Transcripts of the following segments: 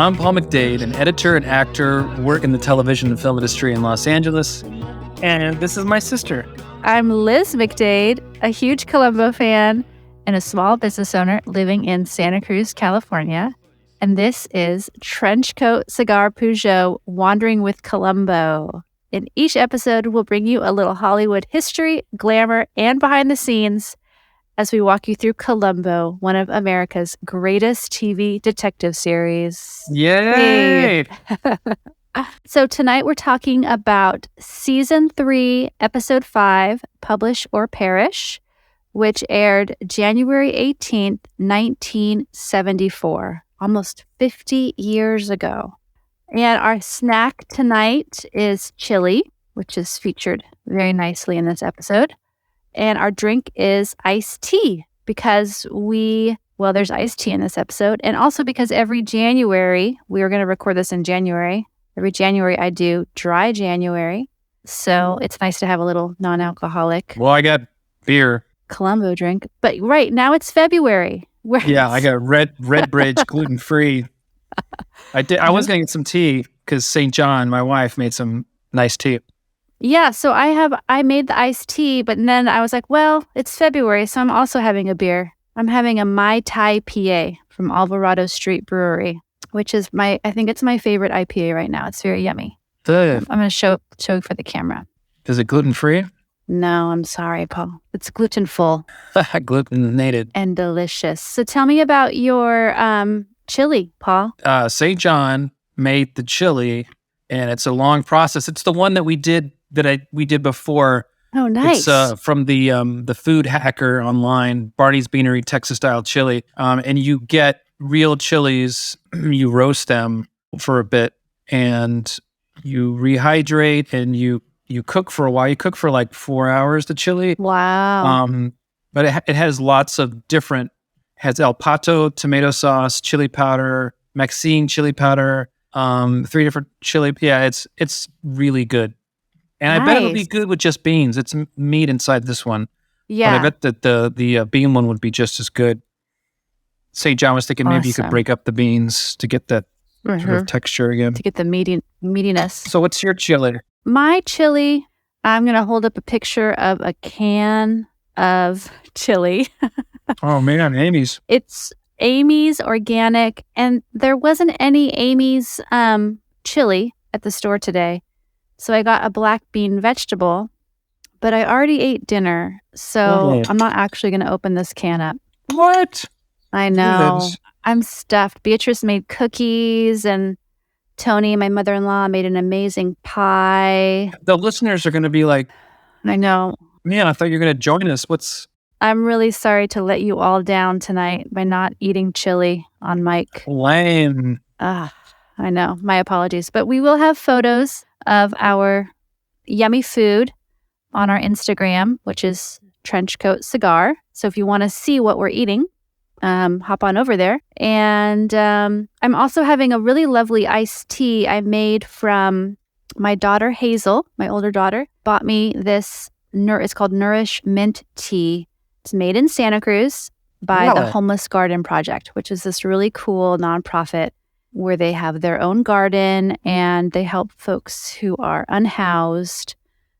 I'm Paul McDade, an editor and actor, work in the television and film industry in Los Angeles. And this is my sister. I'm Liz McDade, a huge Columbo fan and a small business owner living in Santa Cruz, California. And this is Trenchcoat Cigar Peugeot Wandering with Columbo. In each episode, we'll bring you a little Hollywood history, glamour, and behind the scenes as we walk you through Columbo, one of America's greatest TV detective series. Yay! So tonight we're talking about Season 3, Episode 5, Publish or Perish, which aired January 18th, 1974, almost 50 years ago. And our snack tonight is chili, which is featured very nicely in this episode. And our drink is iced tea because there's iced tea in this episode. And also because every January, we are going to record this in January. Every January I do dry January. So it's nice to have a little non-alcoholic. Well, I got beer. Columbo drink. But right now it's February. Yeah, I got Red Bridge gluten-free. I was going to get some tea because St. John, my wife, made some nice tea. Yeah, so I made the iced tea, but then I was like, well, it's February, so I'm also having a beer. I'm having a Mai Tai PA from Alvarado Street Brewery, which is I think it's my favorite IPA right now. It's very yummy. Good. I'm going to show for the camera. Is it gluten-free? No, I'm sorry, Paul. It's gluten-full. Glutenated. And delicious. So tell me about your chili, Paul. St. John made the chili, and it's a long process. It's the one that we did before. Oh, nice. It's from the food hacker online, Barney's Beanery, Texas-style chili. And you get real chilies, you roast them for a bit, and you rehydrate, and you cook for a while. You cook for like 4 hours, the chili. Wow. But it has lots of different, has El Pato tomato sauce, chili powder, Maxine chili powder, 3 different chili. Yeah, it's really good. And I bet it'll be good with just beans. It's meat inside this one. Yeah. But I bet that the bean one would be just as good. St. John was thinking maybe you could break up the beans to get that sort of texture again. To get the meatiness. So what's your chili? My chili, I'm going to hold up a picture of a can of chili. Oh, man, Amy's. It's Amy's Organic, and there wasn't any Amy's chili at the store today. So I got a black bean vegetable, but I already ate dinner, so I'm not actually going to open this can up. What? I know. I'm stuffed. Beatrice made cookies, and Tony, my mother-in-law, made an amazing pie. The listeners are going to be like, I know. Man, I thought you were going to join us. I'm really sorry to let you all down tonight by not eating chili on mic. Lame. I know. My apologies. But we will have photos of our yummy food on our Instagram, which is Trenchcoat Cigar. So if you want to see what we're eating, hop on over there. And I'm also having a really lovely iced tea I made from my daughter, Hazel. My older daughter bought me this. It's called Nourish Mint Tea. It's made in Santa Cruz by the Homeless Garden Project, which is this really cool nonprofit where they have their own garden and they help folks who are unhoused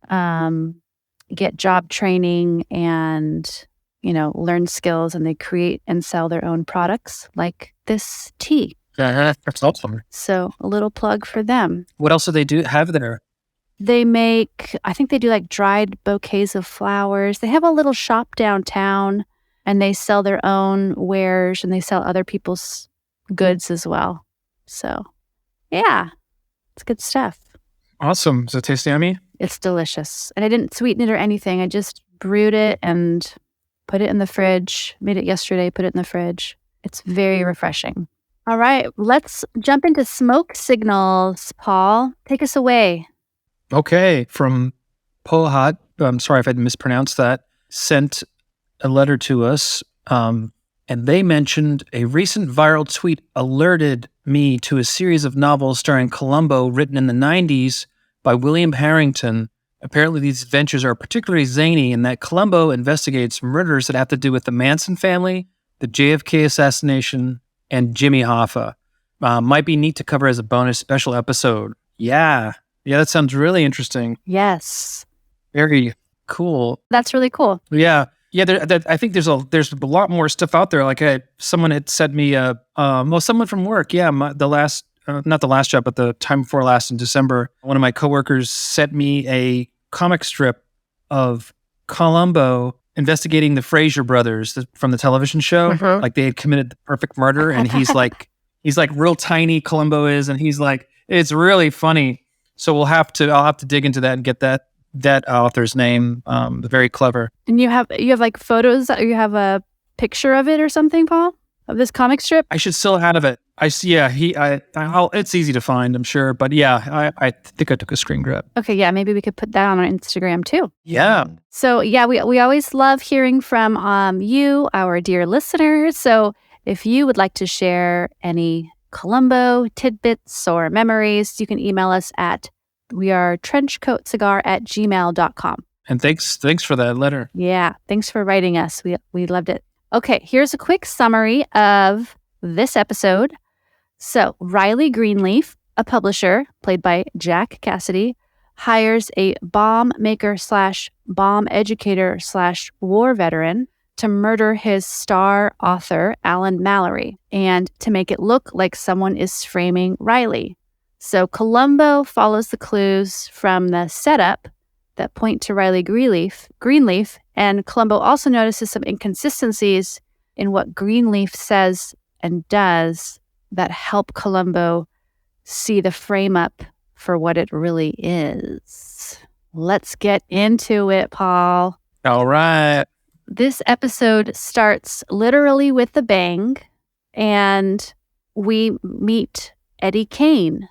get job training and, learn skills, and they create and sell their own products like this tea. That's awesome. So a little plug for them. What else do they have there? They I think they do like dried bouquets of flowers. They have a little shop downtown, and they sell their own wares, and they sell other people's goods as well. So, yeah, it's good stuff. Awesome. Does it taste yummy? It's delicious. And I didn't sweeten it or anything. I just brewed it and put it in the fridge. Made it yesterday, put it in the fridge. It's very refreshing. All right, let's jump into smoke signals. Paul, take us away. Okay. From Pohat, I'm sorry if I mispronounced that, sent a letter to us. And they mentioned a recent viral tweet alerted me to a series of novels starring Columbo written in the 90s by William Harrington. Apparently, these adventures are particularly zany in that Columbo investigates murders that have to do with the Manson family, the JFK assassination, and Jimmy Hoffa. Might be neat to cover as a bonus special episode. Yeah. Yeah, that sounds really interesting. Yes. Very cool. That's really cool. Yeah. Yeah, I think there's a lot more stuff out there. Like someone had sent me someone from work. Yeah, not the last job, but the time before last in December, one of my coworkers sent me a comic strip of Columbo investigating the Fraser brothers from the television show. Mhm. Like they had committed the perfect murder, and he's like real tiny. Columbo is, and he's like, it's really funny. So I'll have to dig into that and get that author's name. Very clever. And you have like photos, you have a picture of it or something, Paul, of this comic strip? I should still have it. It's easy to find, I'm sure. But yeah, I think I took a screen grab. Okay, yeah, maybe we could put that on our Instagram too. Yeah. So yeah, we always love hearing from you, our dear listeners. So if you would like to share any Columbo tidbits or memories, you can email us at trenchcoatcigar@gmail.com. And thanks for that letter. Yeah, thanks for writing us. We loved it. Okay, here's a quick summary of this episode. So Riley Greenleaf, a publisher played by Jack Cassidy, hires a bomb maker / bomb educator / war veteran to murder his star author, Alan Mallory, and to make it look like someone is framing Riley. So Columbo follows the clues from the setup that point to Riley Greenleaf, and Columbo also notices some inconsistencies in what Greenleaf says and does that help Columbo see the frame up for what it really is. Let's get into it, Paul. All right. This episode starts literally with a bang, and we meet Eddie Kane.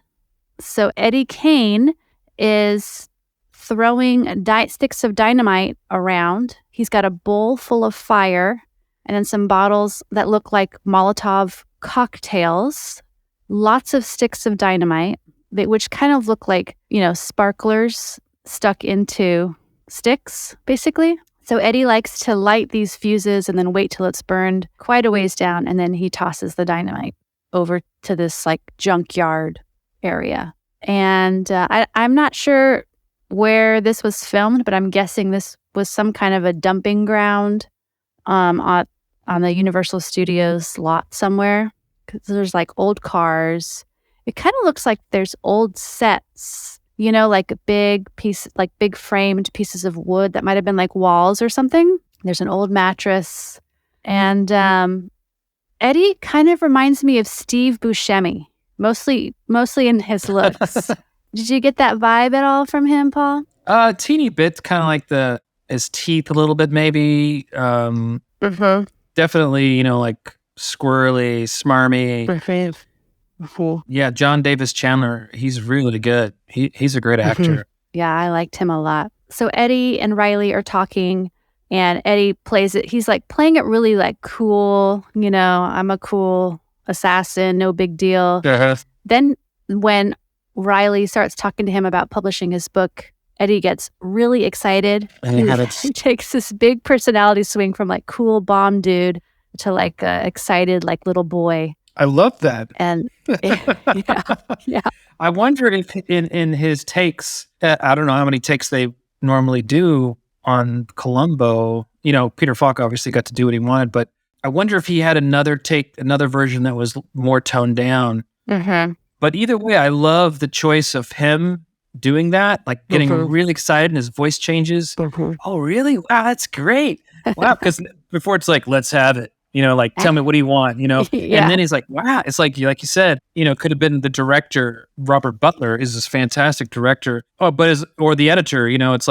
So Eddie Kane is throwing sticks of dynamite around. He's got a bowl full of fire and then some bottles that look like Molotov cocktails. Lots of sticks of dynamite, which kind of look like, sparklers stuck into sticks, basically. So Eddie likes to light these fuses and then wait till it's burned quite a ways down, and then he tosses the dynamite over to this junkyard area. And I'm not sure where this was filmed, but I'm guessing this was some kind of a dumping ground on the Universal Studios lot somewhere, because there's old cars. It kind of looks like there's old sets, like big framed pieces of wood that might have been walls or something. There's an old mattress. And Eddie kind of reminds me of Steve Buscemi, mostly in his looks. Did you get that vibe at all from him, Paul? A teeny bit, kind of like his teeth a little bit, maybe. Definitely, squirrely, smarmy. Yeah, John Davis Chandler, he's really good. He's a great actor. Yeah, I liked him a lot. So Eddie and Riley are talking, and Eddie plays it. He's playing it really cool. I'm a cool assassin, no big deal. Uh-huh. Then when Riley starts talking to him about publishing his book, Eddie gets really excited. He takes this big personality swing from cool bomb dude to excited little boy. I love that. And yeah. I wonder if in his takes, I don't know how many takes they normally do on Columbo. Peter Falk obviously got to do what he wanted, but I wonder if he had another version that was more toned down. Mm-hmm. But either way, I love the choice of him doing that, getting really excited and his voice changes. Oh, really? Wow, that's great. Wow, because before it's let's have it. Tell me, what do you want? Yeah. And then he's wow, it's like you said, could have been the director. Robert Butler is this fantastic director. Oh, or the editor, it's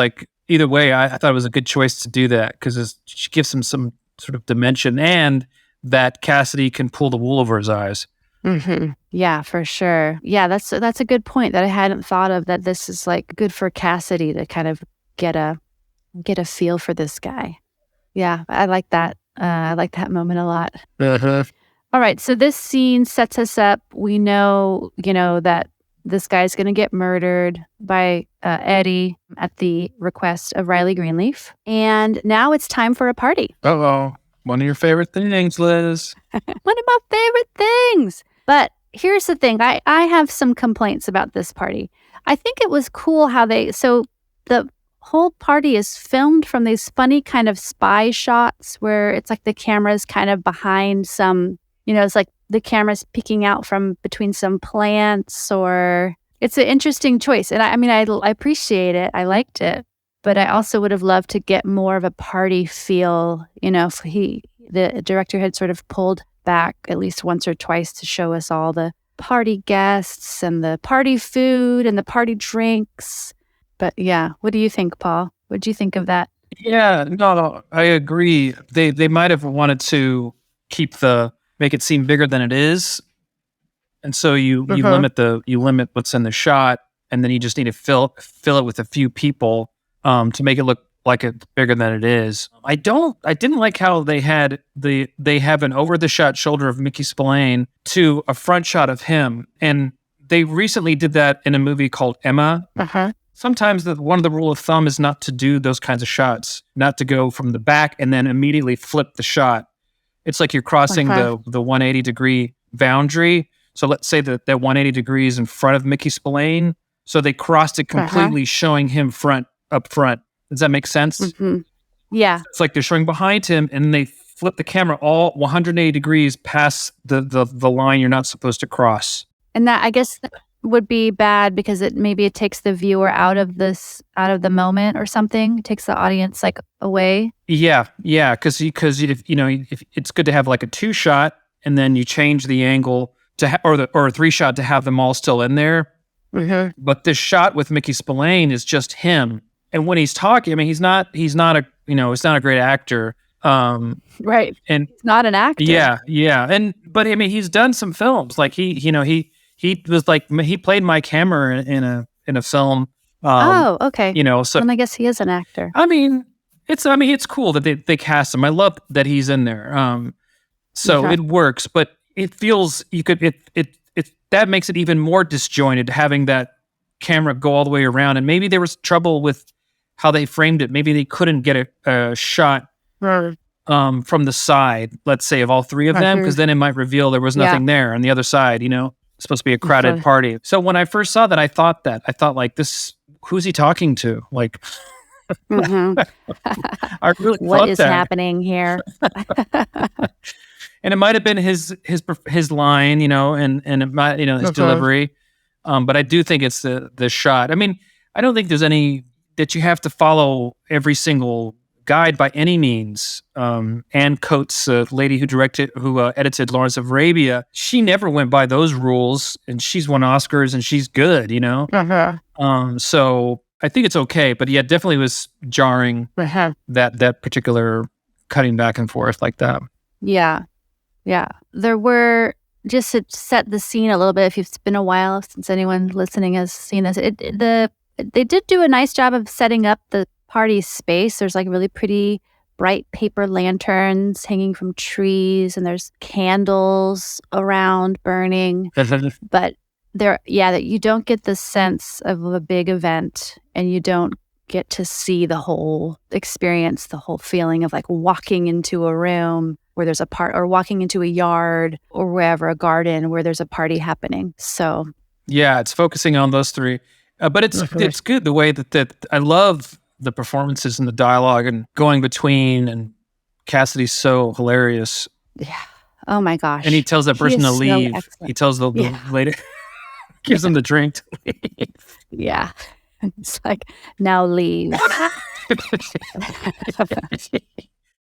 either way, I thought it was a good choice to do that because it gives him some sort of dimension and that Cassidy can pull the wool over his eyes. Mm-hmm. Yeah, for sure. Yeah, that's a good point that I hadn't thought of, that this is good for Cassidy to kind of get a feel for this guy. Yeah, I like that. I like that moment a lot. Uh-huh. All right, so this scene sets us up. We know, that this guy's going to get murdered by Eddie at the request of Riley Greenleaf. And now it's time for a party. Uh-oh. One of your favorite things, Liz. One of my favorite things. But here's the thing. I have some complaints about this party. I think it was cool how so the whole party is filmed from these funny kind of spy shots where it's like the camera's kind of behind some, it's like the camera's peeking out from between some plants, or it's an interesting choice. And I appreciate it. I liked it. But I also would have loved to get more of a party feel, if the director had sort of pulled back at least once or twice to show us all the party guests and the party food and the party drinks. But yeah, what do you think, Paul? What do you think of that? Yeah, no, I agree. They might have wanted to make it seem bigger than it is. And so you limit what's in the shot, and then you just need to fill it with a few people to make it look like it's bigger than it is. I didn't like how they have an over the shot shoulder of Mickey Spillane to a front shot of him. And they recently did that in a movie called Emma. Sometimes one of the rule of thumb is not to do those kinds of shots, not to go from the back and then immediately flip the shot. It's like you're crossing the 180 degree boundary. So let's say that 180 degrees in front of Mickey Spillane. So they crossed it completely, showing him up front. Does that make sense? Mm-hmm. Yeah. It's like they're showing behind him, and they flip the camera all 180 degrees past the line you're not supposed to cross. And that, I guess, would be bad because it takes the viewer out of the moment or something. It takes the audience like away. Yeah, because if it's good to have like a 2-shot, and then you change the angle to or a 3-shot to have them all still in there. Mm-hmm. But this shot with Mickey Spillane is just him. And when he's talking, he's not a great actor. Right. And he's not an actor. Yeah. But he's done some films. Like he was like, he played Mike Hammer in a film. Okay. So then I guess he is an actor. It's cool that they cast him. I love that he's in there. It works, but it feels that makes it even more disjointed, having that camera go all the way around. And maybe there was trouble with how they framed it. Maybe they couldn't get a shot from the side, let's say, of all three of them, because then it might reveal there was nothing there on the other side. It's supposed to be a crowded party. So when I first saw that, I thought like, this, who's he talking to? Like, mm-hmm. I really what is that. happening here? And it might have been his line, and it might, his delivery. But I do think it's the shot. I don't think there's any that you have to follow every single guide by any means. Ann Coates, a lady who edited Lawrence of Arabia, she never went by those rules, and she's won Oscars, and she's good, So I think it's okay, but yeah, it definitely was jarring that particular cutting back and forth like that. Yeah. There were, just to set the scene a little bit, if it's been a while since anyone listening has seen this, they did do a nice job of setting up the party space. There's like really pretty bright paper lanterns hanging from trees, and there's candles around burning. But that you don't get the sense of a big event, and you don't get to see the whole experience, the whole feeling of like walking into a room where there's a part, or walking into a yard or wherever, a garden where there's a party happening. So yeah, it's focusing on those three, but it's good the way that I love the performances and the dialogue and going between, and Cassidy's so hilarious. Yeah. Oh my gosh. And he tells that person to leave. He tells the lady, gives him the drink to leave. Yeah. It's like, now leave.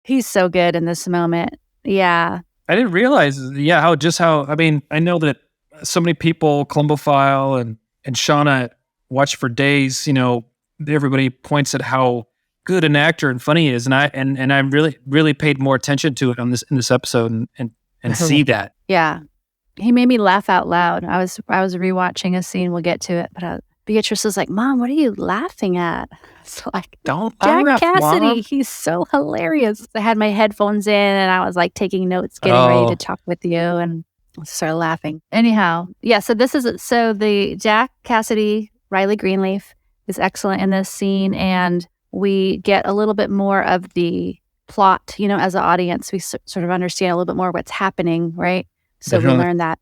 He's so good in this moment. Yeah. I didn't realize, how, I know that so many people, Columbophile and Shauna, watch for days, everybody points at how good an actor and funny he is. And I really, really paid more attention to it in this episode and see that. Yeah. He made me laugh out loud. I was rewatching a scene. We'll get to it, but Beatrice was like, "Mom, what are you laughing at?" It's like, Jack Cassidy. Mom. He's so hilarious. I had my headphones in and I was like taking notes, getting ready to talk with you, and started laughing. Anyhow, yeah. So the Jack Cassidy, Riley Greenleaf is excellent in this scene, and we get a little bit more of the plot. As an audience, we sort of understand a little bit more what's happening, right? So we learn that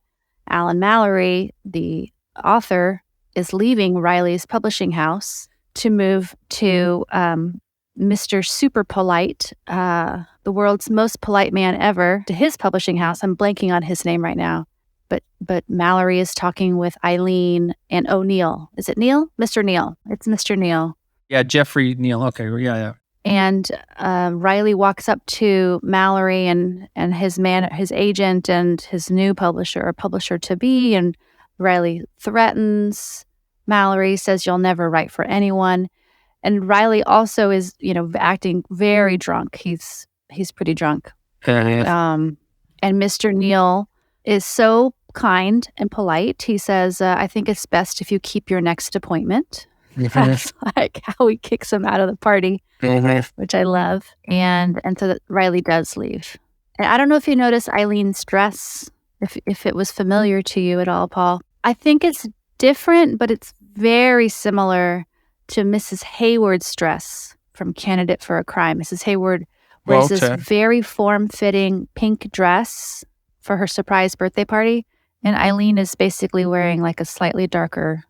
Alan Mallory, the author, is leaving Riley's publishing house to move to Mr. Super Polite, the world's most polite man ever, to his publishing house. I'm blanking on his name right now. But Mallory is talking with Eileen and O'Neill. Is it Neil? Mr. Neil. It's Mr. Neil. Yeah, Jeffrey Neal. Okay, yeah. And Riley walks up to Mallory and his agent and his new publisher to be, and Riley threatens Mallory, says you'll never write for anyone. And Riley also is, acting very drunk. He's pretty drunk. And Mr. Neal is so kind and polite. He says, I think it's best if you keep your next appointment. That's like how he kicks him out of the party, which I love. And so that Riley does leave. And I don't know if you noticed Eileen's dress, if it was familiar to you at all, Paul. I think it's different, but it's very similar to Mrs. Hayward's dress from Candidate for a Crime. Mrs. Hayward wears this very form-fitting pink dress for her surprise birthday party. And Eileen is basically wearing like a slightly darker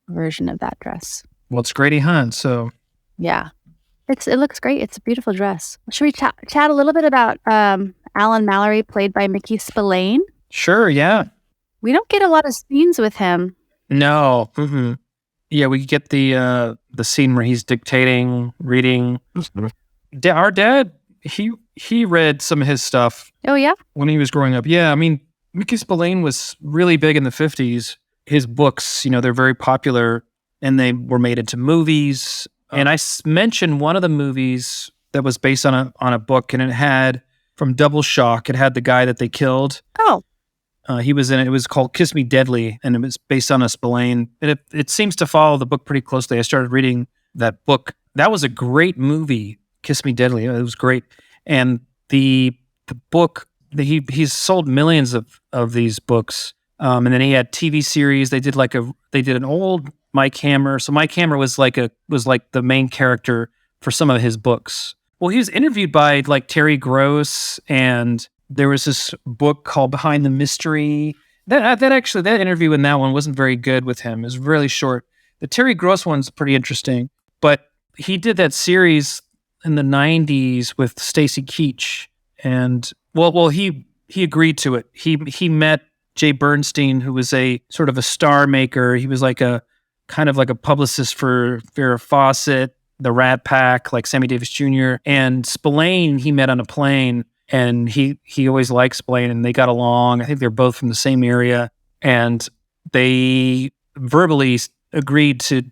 version of that dress. Well, it's Grady Hunt, so... Yeah. It looks great. It's a beautiful dress. Should we chat a little bit about Alan Mallory, played by Mickey Spillane? Sure, yeah. We don't get a lot of scenes with him. No. Mm-hmm. Yeah, we get the scene where he's dictating, reading. Our dad, he read some of his stuff. Oh, yeah? When he was growing up. Yeah, I mean, Mickey Spillane was really big in the 50s. His books, they're very popular, and they were made into movies. And I mentioned one of the movies that was based on a book, and it had, from Double Shock, it had the guy that they killed. Oh. He was in it. It was called Kiss Me Deadly, and it was based on a Spillane. It seems to follow the book pretty closely. I started reading that book. That was a great movie, Kiss Me Deadly. It was great. And the book, he's sold millions of these books. And then he had TV series. They did an old Mike Hammer. So Mike Hammer was like the main character for some of his books. Well, he was interviewed by like Terry Gross, and there was this book called Behind the Mystery. That interview in that one wasn't very good with him. It was really short. The Terry Gross one's pretty interesting, but he did that series in the 90s with Stacy Keach, and he agreed to it. He met Jay Bernstein, who was a sort of a star maker. He was like a kind of like a publicist for Farrah Fawcett, the Rat Pack, like Sammy Davis Jr. And Spillane, he met on a plane, and he always liked Spillane, and they got along. I think they're both from the same area, and they verbally agreed to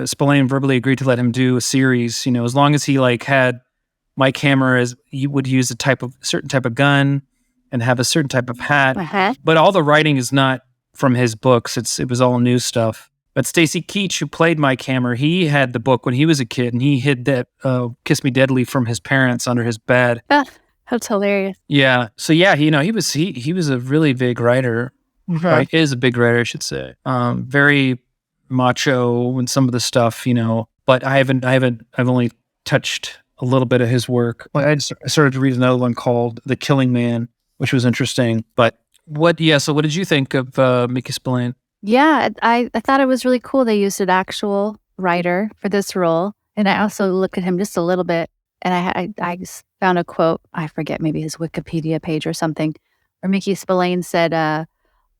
Spillane verbally agreed to let him do a series, as long as he had Mike Hammer as you would use certain type of gun and have a certain type of hat. Uh-huh. But all the writing is not from his books. It was all new stuff. But Stacy Keach, who played Mike Hammer, he had the book when he was a kid, and he hid that Kiss Me Deadly from his parents under his bed. That's hilarious. Yeah. So yeah, he was a really big writer. Mm-hmm. Right, is a big writer, I should say. Very macho in some of the stuff, But I've only touched a little bit of his work. I started to read another one called The Killing Man, which was interesting. But so what did you think of Mickey Spillane? Yeah, I thought it was really cool they used an actual writer for this role. And I also looked at him just a little bit, and I found a quote, I forget, maybe his Wikipedia page or something, where Mickey Spillane said,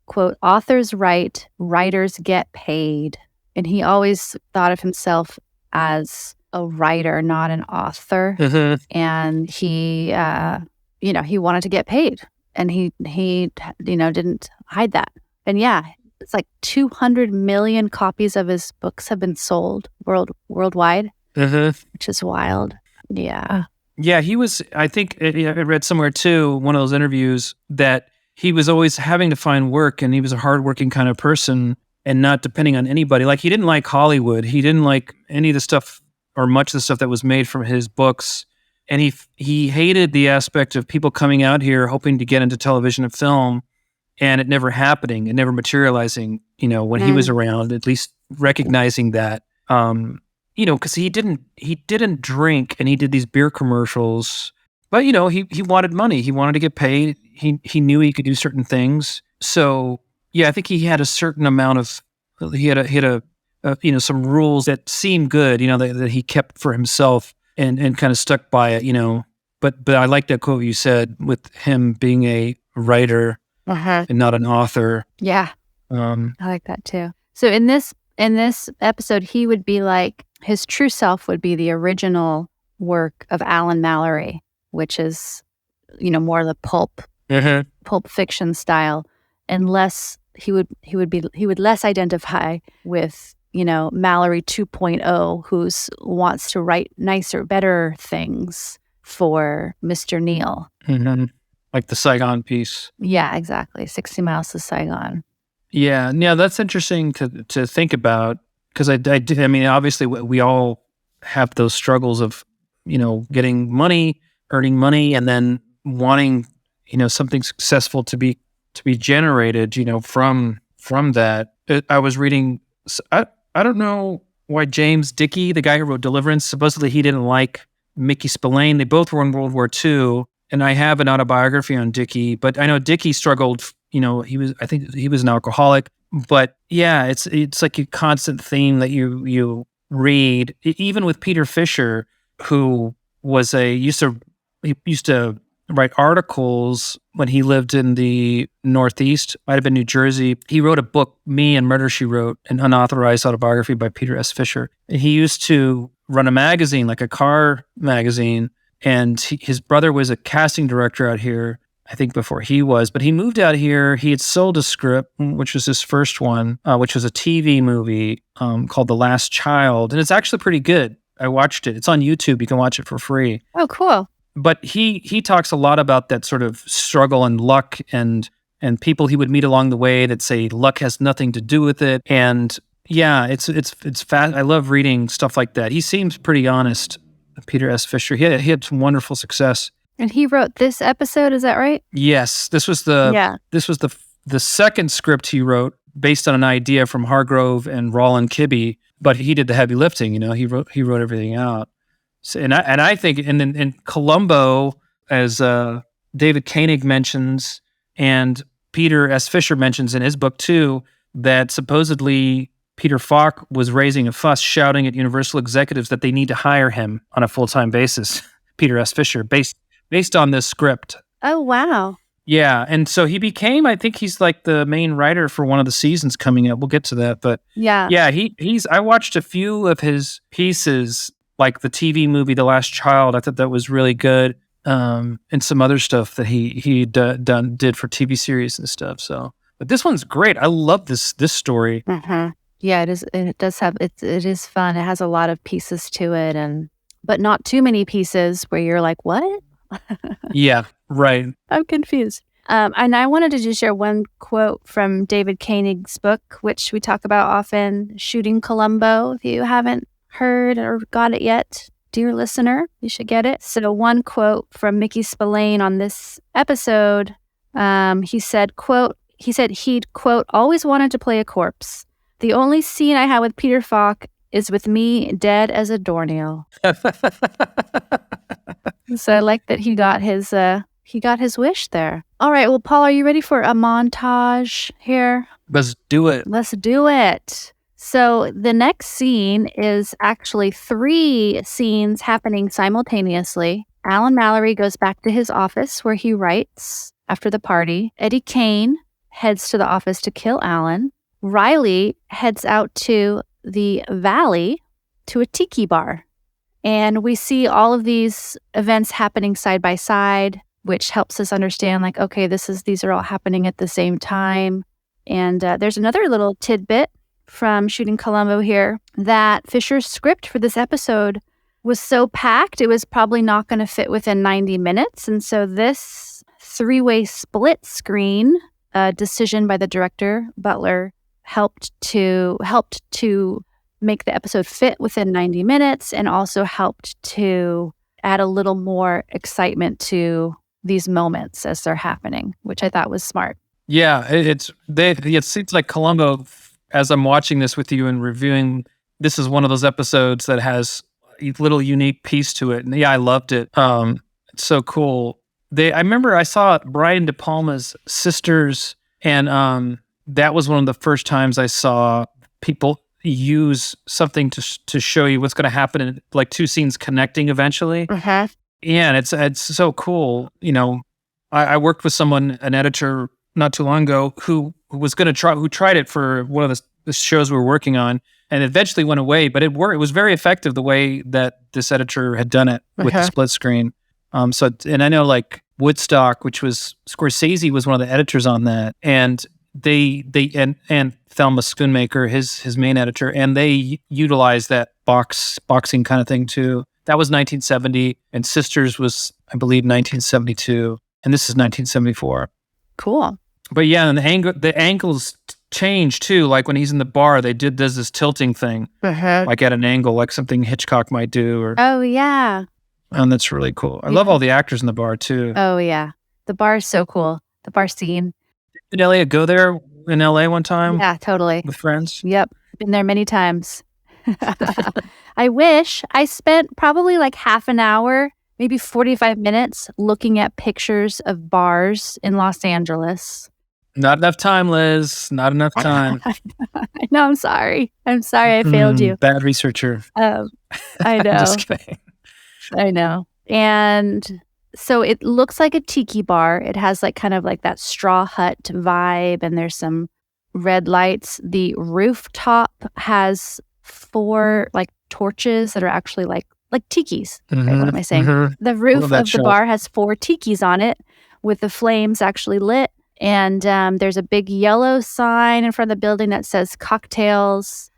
quote, "Authors write, writers get paid." And he always thought of himself as a writer, not an author. Mm-hmm. And he, he wanted to get paid, and he didn't hide that. And yeah, it's like 200 million copies of his books have been sold worldwide, mm-hmm. which is wild. Yeah. Yeah, he was, I think, I read somewhere too, one of those interviews, that he was always having to find work, and he was a hardworking kind of person and not depending on anybody. Like, he didn't like Hollywood. He didn't like any of the stuff or much of the stuff that was made from his books. And he hated the aspect of people coming out here hoping to get into television and film, and it never happening, it never materializing, when he was around, at least recognizing that, because he didn't drink, and he did these beer commercials, but he wanted money. He wanted to get paid. He knew he could do certain things. So yeah, I think he had a certain amount of he had a some rules that seemed good, that he kept for himself and kind of stuck by it, But I like that quote you said with him being a writer and not an author. Yeah, I like that too. So in this episode, he would be like, his true self would be the original work of Alan Mallory, which is, more the pulp fiction style, and less he would less identify with Mallory 2.0, who's wants to write nicer, better things for Mr. Neal. Mm-hmm. Like the Saigon piece. Yeah, exactly. 60 Miles to Saigon. Yeah, that's interesting to think about, because I mean, obviously we all have those struggles of, getting money, earning money, and then wanting, something successful to be generated, from that. I was reading, I don't know why James Dickey, the guy who wrote Deliverance, supposedly he didn't like Mickey Spillane. They both were in World War II, and I have an autobiography on Dickey, but I know Dickey struggled. I think he was an alcoholic. But yeah, it's like a constant theme that you read, even with Peter Fischer, who was used to write articles when he lived in the Northeast, might have been New Jersey. He wrote a book, Me and Murder, She Wrote, an unauthorized autobiography by Peter S. Fischer. He used to run a magazine, like a car magazine, and his brother was a casting director out here, I think before he was, but he moved out here. He had sold a script, which was his first one, which was a TV movie called The Last Child, and it's actually pretty good. I watched it. It's on YouTube. You can watch it for free. Oh, cool. But he talks a lot about that sort of struggle and luck and people he would meet along the way that say luck has nothing to do with it. And yeah, it's fast. I love reading stuff like that. He seems pretty honest, Peter S. Fischer. He had some wonderful success. And he wrote this episode, is that right? Yes, this was the second script he wrote based on an idea from Hargrove and Roland Kibbe, but he did the heavy lifting. He wrote everything out. So, and I think in Columbo, as David Koenig mentions, and Peter S. Fischer mentions in his book too, that supposedly Peter Falk was raising a fuss, shouting at Universal executives that they need to hire him on a full-time basis. Peter S. Fischer, based on this script. Oh, wow. Yeah, and so he became, I think he's like the main writer for one of the seasons coming up. We'll get to that, but yeah, I watched a few of his pieces, like the TV movie The Last Child. I thought that was really good, and some other stuff that he did for TV series and stuff. So, but this one's great. I love this story. Mm-hmm. Yeah, it is. It does have it is fun. It has a lot of pieces to it, but not too many pieces where you're like, what? Yeah, right. I'm confused. And I wanted to just share one quote from David Koenig's book, which we talk about often, Shooting Columbo. If you haven't heard or got it yet, dear listener, you should get it. So one quote from Mickey Spillane on this episode, he said, quote, he'd, quote, always wanted to play a corpse. The only scene I had with Peter Falk is with me dead as a doornail. So I like that he got his wish there. All right, well, Paul, are you ready for a montage here? Let's do it. Let's do it. So the next scene is actually 3 scenes happening simultaneously. Alan Mallory goes back to his office where he writes after the party. Eddie Kane heads to the office to kill Alan. Riley heads out to the valley to a tiki bar. And we see all of these events happening side by side, which helps us understand, like, okay, these are all happening at the same time. And there's another little tidbit from Shooting Columbo here, that Fisher's script for this episode was so packed, it was probably not going to fit within 90 minutes. And so this 3-way split screen decision by the director, Butler, helped to make the episode fit within 90 minutes and also helped to add a little more excitement to these moments as they're happening, which I thought was smart. Yeah, it seems like Columbo, as I'm watching this with you and reviewing, this is one of those episodes that has a little unique piece to it. And yeah, I loved it. It's so cool. I remember I saw Brian De Palma's sisters And that was one of the first times I saw people use something to show you what's going to happen in like two scenes connecting eventually. Uh-huh. Yeah, and it's so cool. I worked with someone, an editor, not too long ago, who tried it for one of the shows we were working on, and eventually went away. But it worked. It was very effective the way that this editor had done it with the split screen. And I know like Woodstock, which was Scorsese, was one of the editors on that, and and Thelma Schoonmaker, his main editor, and they utilized that boxing kind of thing too. That was 1970, and Sisters was, I believe, 1972, and this is 1974. Cool. But yeah, and the angles change too. Like when he's in the bar, does this tilting thing, like at an angle, like something Hitchcock might do. Oh yeah. And that's really cool. I love all the actors in the bar too. Oh yeah, the bar is so cool. The bar scene. Did Elliot go there in LA one time? Yeah, totally. With friends? Yep. Been there many times. I wish I spent probably like half an hour, maybe 45 minutes looking at pictures of bars in Los Angeles. Not enough time, Liz. Not enough time. No, I'm sorry. I failed you. Bad researcher. I know. Just kidding. I know. And so it looks like a tiki bar. It has like kind of like that straw hut vibe, and there's some red lights. The rooftop has 4 like torches that are actually like tikis. Mm-hmm, right? What am I saying? Mm-hmm. The roof of the bar has 4 tikis on it with the flames actually lit. And there's a big yellow sign in front of the building that says cocktails.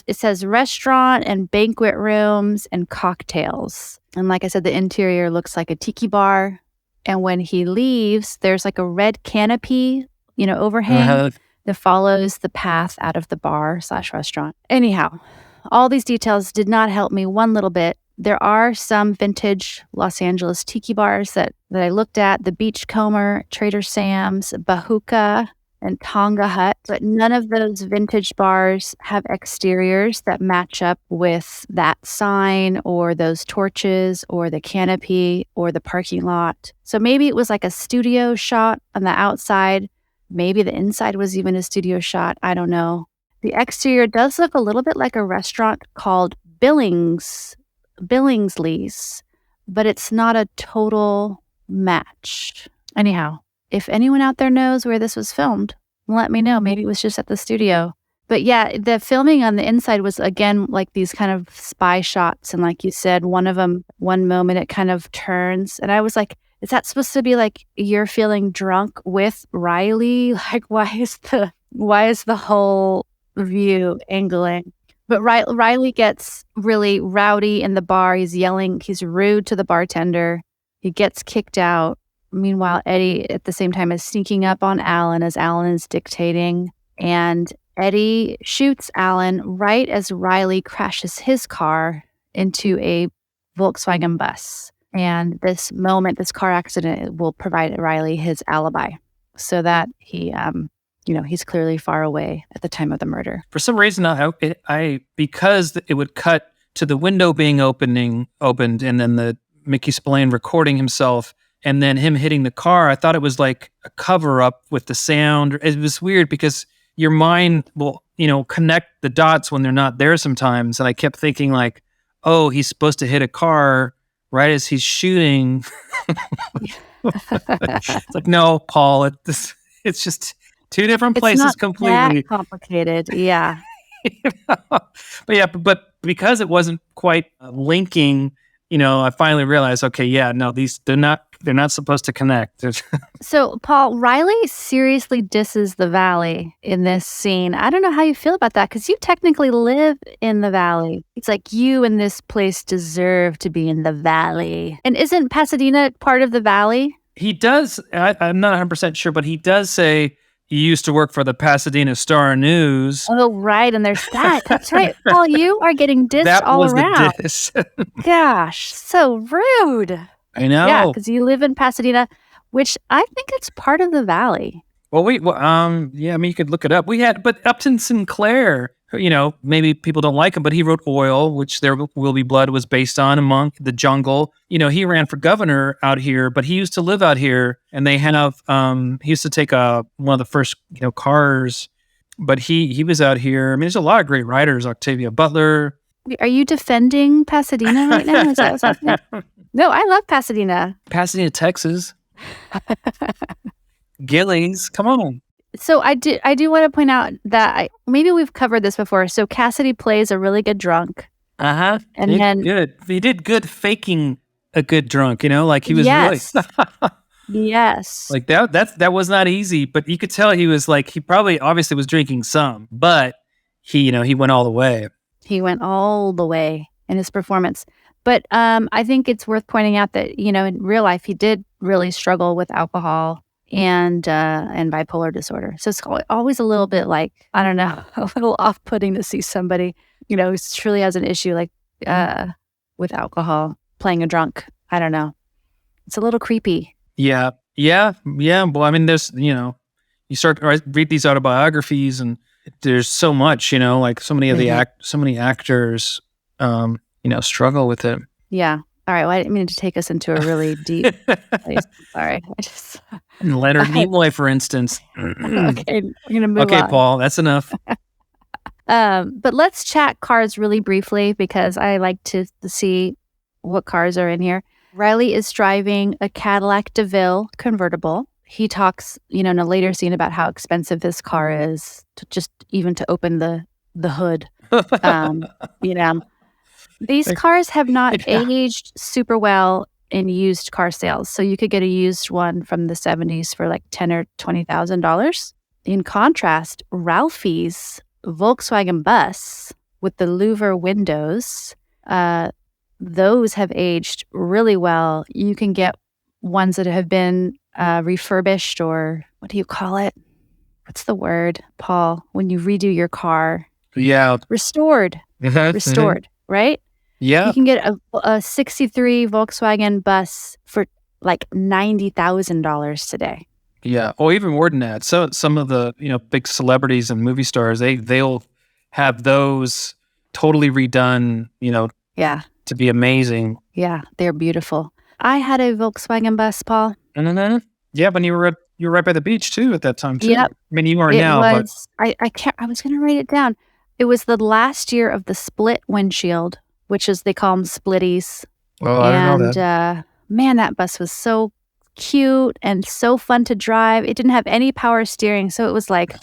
It says restaurant and banquet rooms and cocktails. And like I said, the interior looks like a tiki bar. And when he leaves, there's like a red canopy, overhang that follows the path out of the bar/restaurant. Anyhow, all these details did not help me one little bit. There are some vintage Los Angeles tiki bars that I looked at, the Beachcomber, Trader Sam's, Bahuka, and Tonga Hut, but none of those vintage bars have exteriors that match up with that sign or those torches or the canopy or the parking lot. So maybe it was like a studio shot on the outside. Maybe the inside was even a studio shot. I don't know. The exterior does look a little bit like a restaurant called Billingsley's, but it's not a total match. Anyhow, if anyone out there knows where this was filmed, let me know. Maybe it was just at the studio. But yeah, the filming on the inside was, again, like these kind of spy shots. And like you said, one of them, one moment it kind of turns. And I was like, is that supposed to be like you're feeling drunk with Riley? Like, why is the whole view angling? But Riley gets really rowdy in the bar. He's yelling. He's rude to the bartender. He gets kicked out. Meanwhile, Eddie, at the same time, is sneaking up on Alan as Alan is dictating. And Eddie shoots Alan right as Riley crashes his car into a Volkswagen bus. And this car accident will provide Riley his alibi so that he, he's clearly far away at the time of the murder. For some reason, because it would cut to the window being opened and then the Mickey Spillane recording himself and then him hitting the car, I thought it was like a cover up with the sound. It was weird because your mind will, connect the dots when they're not there sometimes. And I kept thinking like, oh, he's supposed to hit a car right as he's shooting. It's like, no, Paul, it's just two different places it's not completely. That complicated. Yeah. But because it wasn't quite linking, I finally realized, okay, yeah, no, they're not supposed to connect. So, Paul, Riley seriously disses the Valley in this scene. I don't know how you feel about that because you technically live in the Valley. It's like you in this place deserve to be in the Valley. And isn't Pasadena part of the Valley? He does. I'm not 100% sure, but he does say he used to work for the Pasadena Star-News. Oh, right. And there's that. That's right. Paul, you are getting dissed all around. That was the diss. Gosh, so rude. I know. Yeah, because you live in Pasadena, which I think it's part of the Valley. Yeah, I mean, you could look it up. But Upton Sinclair, maybe people don't like him, but he wrote Oil, which There Will Be Blood was based on, Monk, The Jungle. He ran for governor out here, but he used to live out here, and they have, he used to take one of the first, cars, but he was out here. I mean, there's a lot of great writers, Octavia Butler. Are you defending Pasadena right now? Is that what's happening? No, I love Pasadena. Pasadena, Texas. Gillies, come on. So I do want to point out that maybe we've covered this before. So Cassidy plays a really good drunk. And he did good faking a good drunk, like he was really yes. Like that was not easy, but you could tell he was like, he probably obviously was drinking some, but he went all the way. He went all the way in his performance. But I think it's worth pointing out that, in real life, he did really struggle with alcohol and bipolar disorder. So it's always a little bit like, I don't know, a little off-putting to see somebody, who truly has an issue like with alcohol, playing a drunk. I don't know. It's a little creepy. Yeah. Well, I mean, there's, you start to read these autobiographies and there's so much, like so many of so many actors, struggle with it. Yeah. All right. Well, I didn't mean to take us into a really deep place. Sorry. And Leonard Nimoy, for instance. Okay. We're going to move on. Okay, Paul, that's enough. But let's chat cars really briefly because I like to see what cars are in here. Riley is driving a Cadillac DeVille convertible. He talks, in a later scene about how expensive this car is even to open the hood. These cars have not aged super well in used car sales. So you could get a used one from the 70s for like $10,000 or $20,000. In contrast, Ralphie's Volkswagen bus with the louver windows, those have aged really well. You can get ones that have been refurbished, or what do you call it? What's the word, Paul, when you redo your car? Yeah. Restored. Restored, right? Yeah. You can get a 63 Volkswagen bus for like $90,000 today. Yeah. Or even more than that. So some of the, big celebrities and movie stars, they'll have those totally redone, to be amazing. Yeah, they're beautiful. I had a Volkswagen bus, Paul. Yeah, but you were right by the beach too at that time too. Yep. I mean, you are now. But I was going to write it down. It was the last year of the split windshield, which is, they call them splitties. Oh, I didn't know that. Man, that bus was so cute and so fun to drive. It didn't have any power steering, so it was like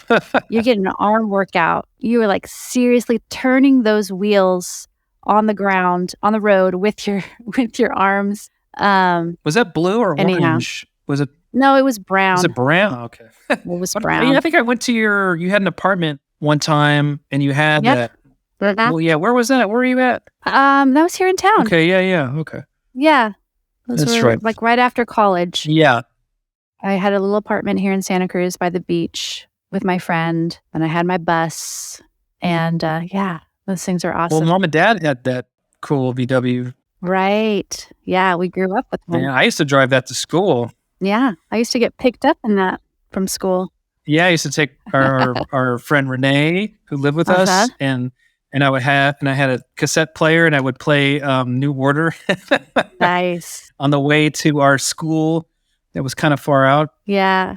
you're getting an arm workout. You were like seriously turning those wheels on the ground, on the road with your arms. Was that blue or orange? Was it? No, it was brown. Was it brown? Okay. It was brown. I think I went to you had an apartment one time and you had that. Well, yeah. Where was that? Where were you at? That was here in town. Okay. Yeah. Okay. Yeah. That's right. Like right after college. Yeah. I had a little apartment here in Santa Cruz by the beach with my friend, and I had my bus. And those things are awesome. Well, Mom and Dad had that cool VW. Right. Yeah, we grew up with them. Yeah, I used to drive that to school. Yeah, I used to get picked up in that from school. Yeah, I used to take our friend Renee, who lived with us, and I had a cassette player, and I would play New Order. Nice. On the way to our school that was kind of far out. Yeah.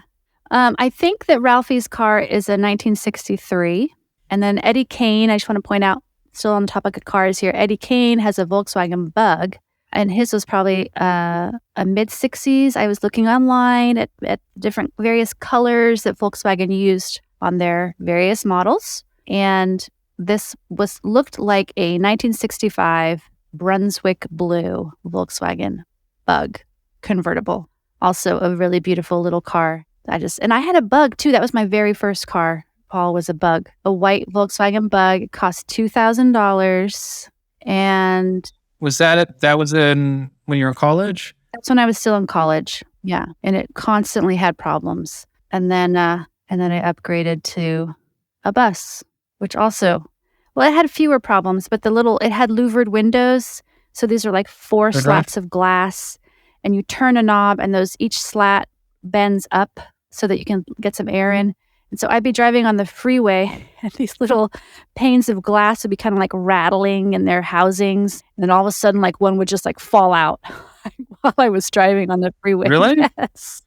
I think that Ralphie's car is a 1963. And then Eddie Kane, I just want to point out, still on the topic of cars here, Eddie Kane has a Volkswagen Bug, and his was probably a mid-60s. I was looking online at different various colors that Volkswagen used on their various models. And this looked like a 1965 Brunswick blue Volkswagen Bug convertible. Also a really beautiful little car. And I had a Bug too. That was my very first car. Paul, was a Bug, a white Volkswagen Bug. It cost $2,000. And was that it? That was when you were in college? That's when I was still in college. Yeah. And it constantly had problems. And then I upgraded to a bus, which also, it had fewer problems, but it had louvered windows. So these are like 4 slats of glass, and you turn a knob and each slat bends up so that you can get some air in. And so I'd be driving on the freeway and these little panes of glass would be kind of like rattling in their housings. And then all of a sudden, like one would just like fall out while I was driving on the freeway. Really? Yes.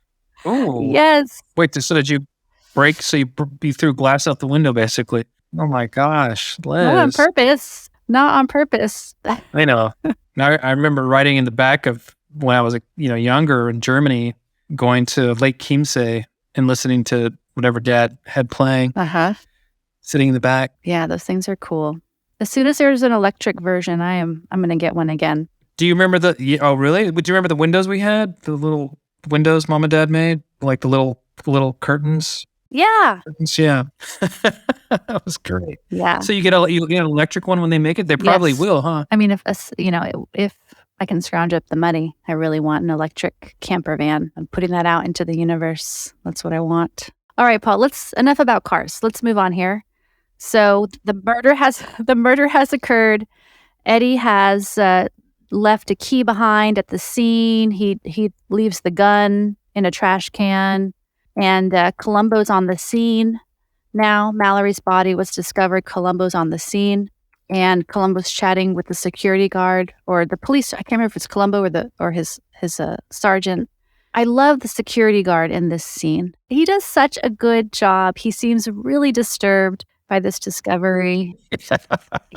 Oh. Yes. Wait, so did you brake so you threw glass out the window, basically? Oh my gosh, Liz. Not on purpose. Not on purpose. I know. Now I remember riding in the back of when I was younger in Germany, going to Lake Chiemsee and listening to whatever Dad had playing. Sitting in the back. Yeah, those things are cool. As soon as there's an electric version, I'm going to get one again. Do you remember oh really? Would you remember the windows we had? The little windows Mom and Dad made, like the little curtains. Yeah. Yeah. That was great. Yeah. So you get an electric one when they make it? They probably will, huh? I mean, if I can scrounge up the money, I really want an electric camper van. I'm putting that out into the universe. That's what I want. All right, Paul, enough about cars. Let's move on here. So the murder has occurred. Eddie has left a key behind at the scene. He leaves the gun in a trash can. And Columbo's on the scene now. Mallory's body was discovered. Columbo's on the scene. And Columbo's chatting with the security guard or the police. I can't remember if it's Columbo or his sergeant. I love the security guard in this scene. He does such a good job. He seems really disturbed by this discovery.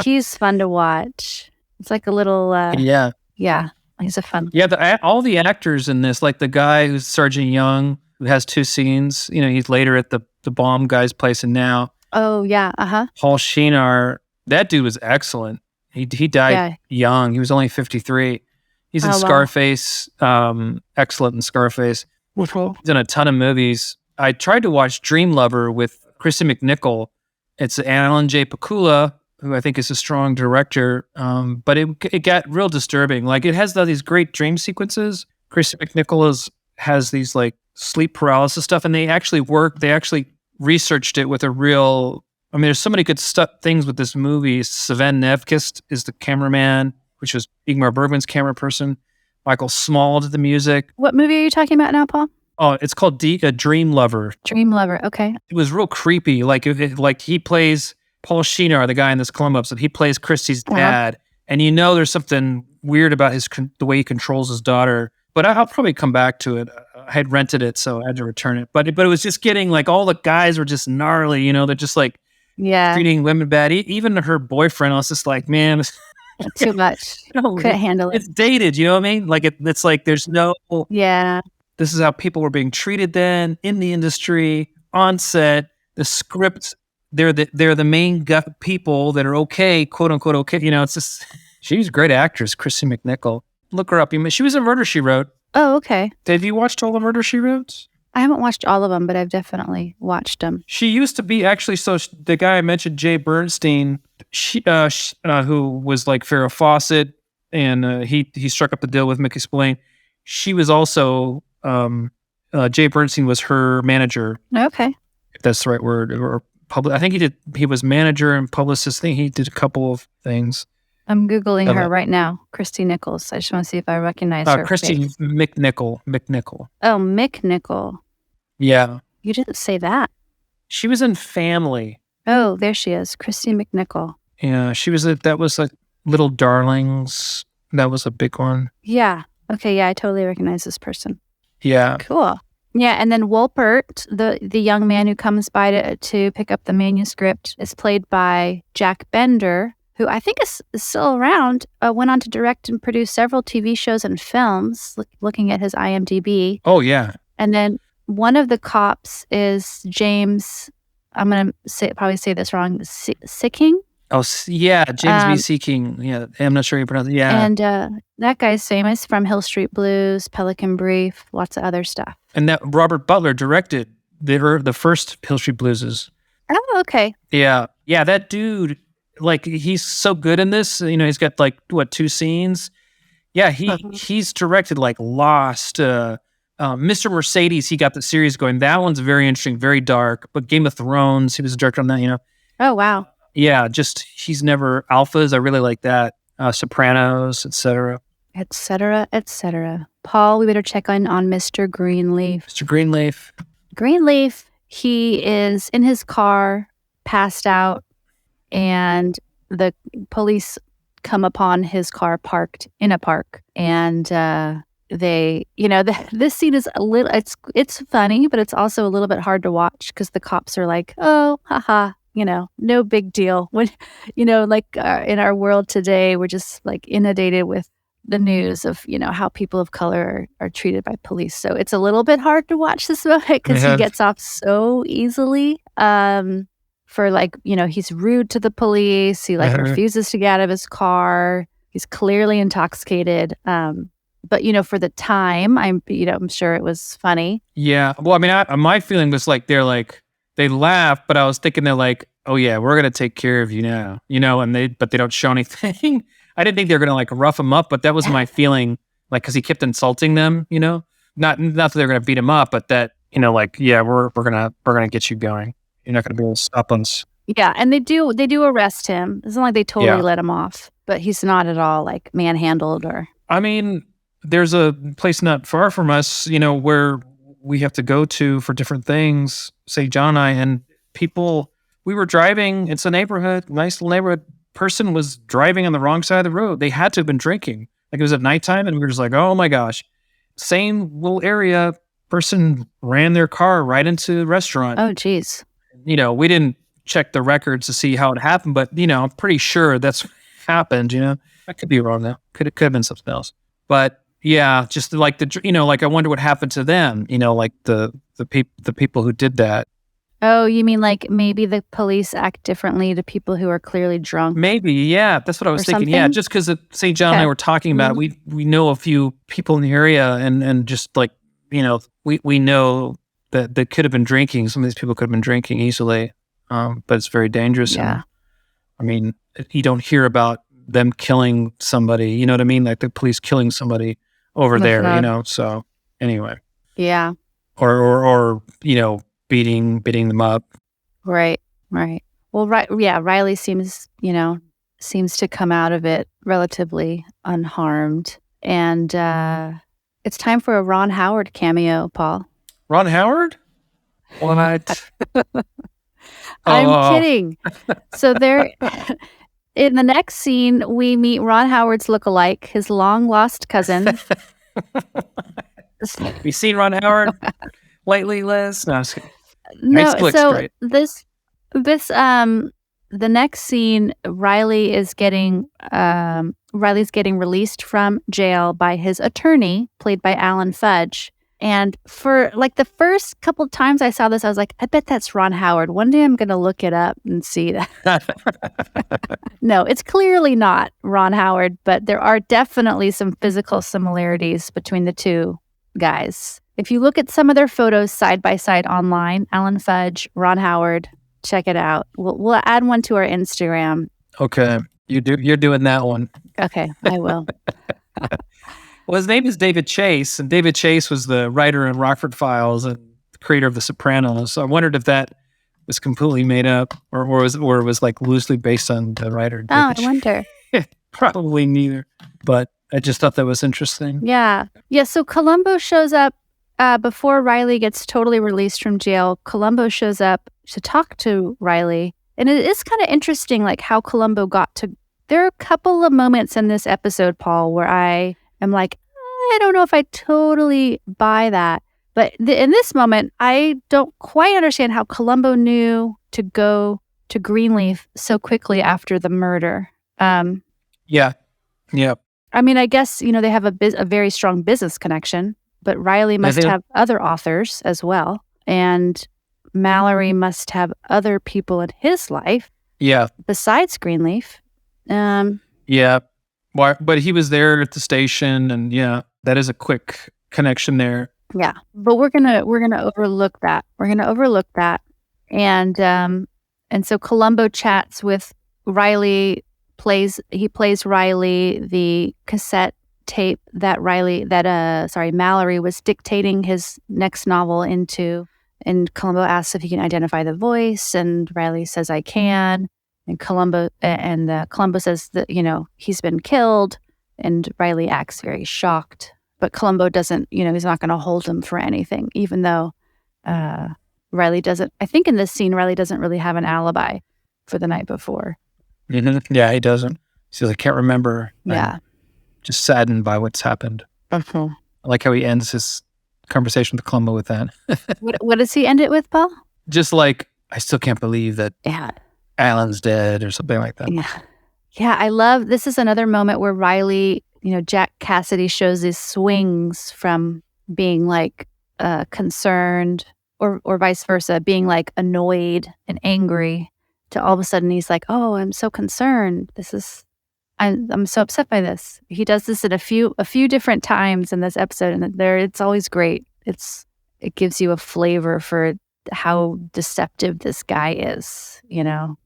He's fun to watch. It's like a little... Yeah, he's a fun... Yeah, all the actors in this, like the guy who's Sergeant Young, who has 2 scenes. He's later at the bomb guy's place and now. Oh, yeah, Paul Sheenar, that dude was excellent. He died young. He was only 53. He's in Scarface, excellent in Scarface. He's in a ton of movies. I tried to watch Dream Lover with Christy McNichol. It's Alan J. Pakula, who I think is a strong director, but it got real disturbing. Like, it has these great dream sequences. Christy McNichol has these like sleep paralysis stuff, and they actually researched it with a real... I mean, there's so many good things with this movie. Sven Nykvist is the cameraman, which was Ingmar Bergman's camera person. Michael Small did the music. What movie are you talking about now, Paul? Oh, it's called Dream Lover. Dream Lover, okay. It was real creepy. Like he plays Paul Sheenar, the guy in this Columbo episode. He plays Christy's dad, and there's something weird about the way he controls his daughter. But I'll probably come back to it. I had rented it, so I had to return it. But it was just getting like all the guys were just gnarly. They're just like treating women bad. Even her boyfriend, I was just like, man, too much. Couldn't handle it. It's dated. You know what I mean? Like it's like there's no. Yeah. This is how people were being treated then in the industry, on set. The scripts, they're the main people that are okay, quote unquote okay. It's just she's a great actress, Christy McNichol. Look her up. She was in Murder, She Wrote. Oh, okay. Have you watched all the Murder, She Wrote? I haven't watched all of them, but I've definitely watched them. She used to be actually, so the guy I mentioned, Jay Bernstein, who was like Farrah Fawcett, and he struck up the deal with Mickey Spillane. She was also, Jay Bernstein was her manager. Okay. If that's the right word. Or I think he was manager and publicist. I think he did a couple of things. I'm Googling her right now. Christy Nichols. I just want to see if I recognize her. Christy face. McNichol. Oh, McNichol. Yeah. You didn't say that. She was in Family. Oh, there she is. Christy McNichol. Yeah, that was like Little Darlings. That was a big one. Yeah. Okay, yeah, I totally recognize this person. Yeah. Cool. Yeah, and then Wolpert, the young man who comes by to pick up the manuscript, is played by Jack Bender, who I think is still around, went on to direct and produce several TV shows and films, looking at his IMDb. Oh, yeah. And then one of the cops is James, I'm going to probably say this wrong, Sicking? Oh, yeah, James B. Sicking. Yeah, I'm not sure you pronounce it. Yeah. And that guy's famous from Hill Street Blues, Pelican Brief, lots of other stuff. And that Robert Butler directed the first Hill Street Blueses. Oh, okay. Yeah. Yeah, that dude... Like, he's so good in this. He's got like 2 scenes. Yeah, he's directed like Lost, Mr. Mercedes. He got the series going. That one's very interesting, very dark. But Game of Thrones, he was a director on that. Oh wow. Yeah, he's never Alphas. I really like that. Sopranos, etc. Etc. Etc. Paul, we better check on Mr. Greenleaf. Mr. Greenleaf. Greenleaf, he is in his car, passed out, and the police come upon his car parked in a park. And they, this scene is a little, it's funny, but it's also a little bit hard to watch because the cops are like, oh, haha, no big deal. When, in our world today, we're just like inundated with the news of, how people of color are treated by police. So it's a little bit hard to watch this moment because he gets off so easily. For he's rude to the police. He refuses to get out of his car. He's clearly intoxicated. But for the time, I'm sure it was funny. Yeah. Well, I mean, my feeling was like they laugh, but I was thinking they're like, oh yeah, we're gonna take care of you now, but they don't show anything. I didn't think they were gonna rough him up, but that was my feeling, because he kept insulting them, not that they're gonna beat him up, but that yeah, we're gonna get you going. You're not gonna be able to stop us. Yeah, and they do arrest him. It's not like they totally let him off, but he's not at all manhandled or. I mean, there's a place not far from us, where we have to go to for different things. Say John and I, and people. We were driving. It's a neighborhood, nice little neighborhood. Person was driving on the wrong side of the road. They had to have been drinking. It was at nighttime, and we were just like, oh my gosh. Same little area. Person ran their car right into the restaurant. Oh, geez. We didn't check the records to see how it happened, but I'm pretty sure that's what happened. I could be wrong though. Could have been something else. But yeah, just I wonder what happened to them. The people who did that. Oh, you mean maybe the police act differently to people who are clearly drunk? Maybe, yeah. That's what I was thinking. Something? Yeah, just because St. John and I were talking about it, we know a few people in the area, and just we know that they could have been drinking. Some of these people could have been drinking easily, but it's very dangerous. Yeah. And, I mean, you don't hear about them killing somebody. You know what I mean? Like the police killing somebody over there. So anyway. Yeah. Or beating them up. Right. Well, Riley seems to come out of it relatively unharmed, and it's time for a Ron Howard cameo, Paul. Ron Howard? What? I'm kidding. So there, in the next scene, we meet Ron Howard's lookalike, his long-lost cousin. Have you seen Ron Howard lately, Liz? No, I'm just kidding. No, so this the next scene, Riley's getting released from jail by his attorney, played by Alan Fudge. And for the first couple of times I saw this, I was like, I bet that's Ron Howard. One day I'm going to look it up and see that. No, it's clearly not Ron Howard, but there are definitely some physical similarities between the two guys. If you look at some of their photos side by side online, Alan Fudge, Ron Howard, check it out. We'll add one to our Instagram. Okay, you're doing that one. Okay, I will. Well, his name is David Chase, and David Chase was the writer in Rockford Files and the creator of The Sopranos. So I wondered if that was completely made up, or was loosely based on the writer. David I wonder. Probably neither, but I just thought that was interesting. Yeah. So Columbo shows up before Riley gets totally released from jail. Columbo shows up to talk to Riley, and it is kind of interesting, how Columbo got to. There are a couple of moments in this episode, Paul, where I am like, I don't know if I totally buy that. But in this moment, I don't quite understand how Columbo knew to go to Greenleaf so quickly after the murder. Yeah. I mean, I guess, they have a very strong business connection, but Riley must have other authors as well. And Mallory must have other people in his life. Yeah. Besides Greenleaf. Yeah. But he was there at the station, and yeah, that is a quick connection there. Yeah. But we're gonna overlook that. And so Columbo chats with Riley, plays Riley the cassette tape that Mallory was dictating his next novel into, and Columbo asks if he can identify the voice, and Riley says, I can. And Columbo says that, he's been killed, and Riley acts very shocked. But Columbo doesn't, he's not going to hold him for anything, even though Riley doesn't, I think in this scene, Riley doesn't really have an alibi for the night before. Mm-hmm. Yeah, he doesn't. He says, I can't remember. Yeah. I'm just saddened by what's happened. Uh-huh. I like how he ends his conversation with Columbo with that. What does he end it with, Paul? Just like, I still can't believe that Yeah. Alan's dead or something like that. Yeah. Yeah, I love, this is another moment where Riley, Jack Cassidy shows his swings from being like concerned or vice versa, being like annoyed and angry to all of a sudden he's like, oh, I'm so concerned. I'm so upset by this. He does this at a few different times in this episode, and it's always great. It gives you a flavor for how deceptive this guy is,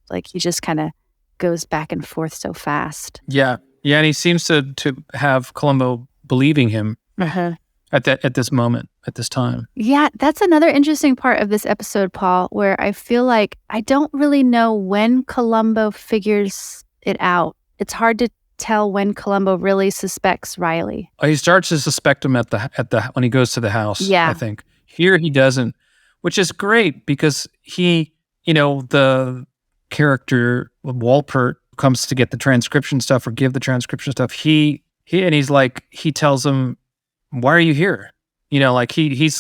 like he just kind of goes back and forth so fast. Yeah. And he seems to have Columbo believing him at this moment, at this time. Yeah, that's another interesting part of this episode, Paul, where I feel like I don't really know when Columbo figures it out. It's hard to tell when Columbo really suspects Riley. He starts to suspect him at the when he goes to the house. Yeah. I think here he doesn't, which is great because he, the character Walpert comes to get the transcription stuff or give the transcription stuff. He tells him, "Why are you here?" He's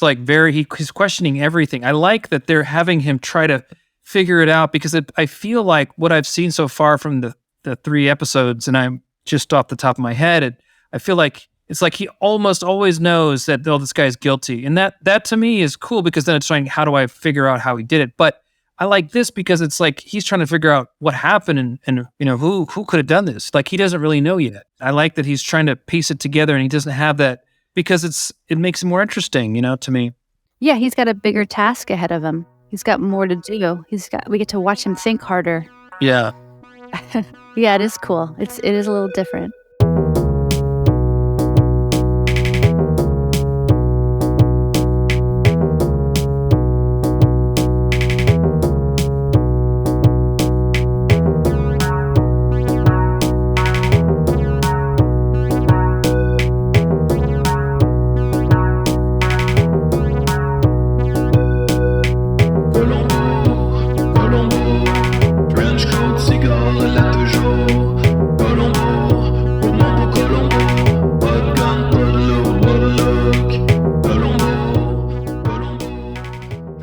questioning everything. I like that they're having him try to figure it out because I feel like what I've seen so far from the 3 episodes, and I'm just off the top of my head, I feel like it's like he almost always knows that this guy's guilty, and that to me is cool because then it's trying, how do I figure out how he did it? But I like this because it's like he's trying to figure out what happened and who could have done this. Like he doesn't really know yet. I like that he's trying to piece it together and he doesn't have that because it makes it more interesting, to me. Yeah, he's got a bigger task ahead of him. He's got more to do. We get to watch him think harder. Yeah. Yeah, it is cool. It is a little different.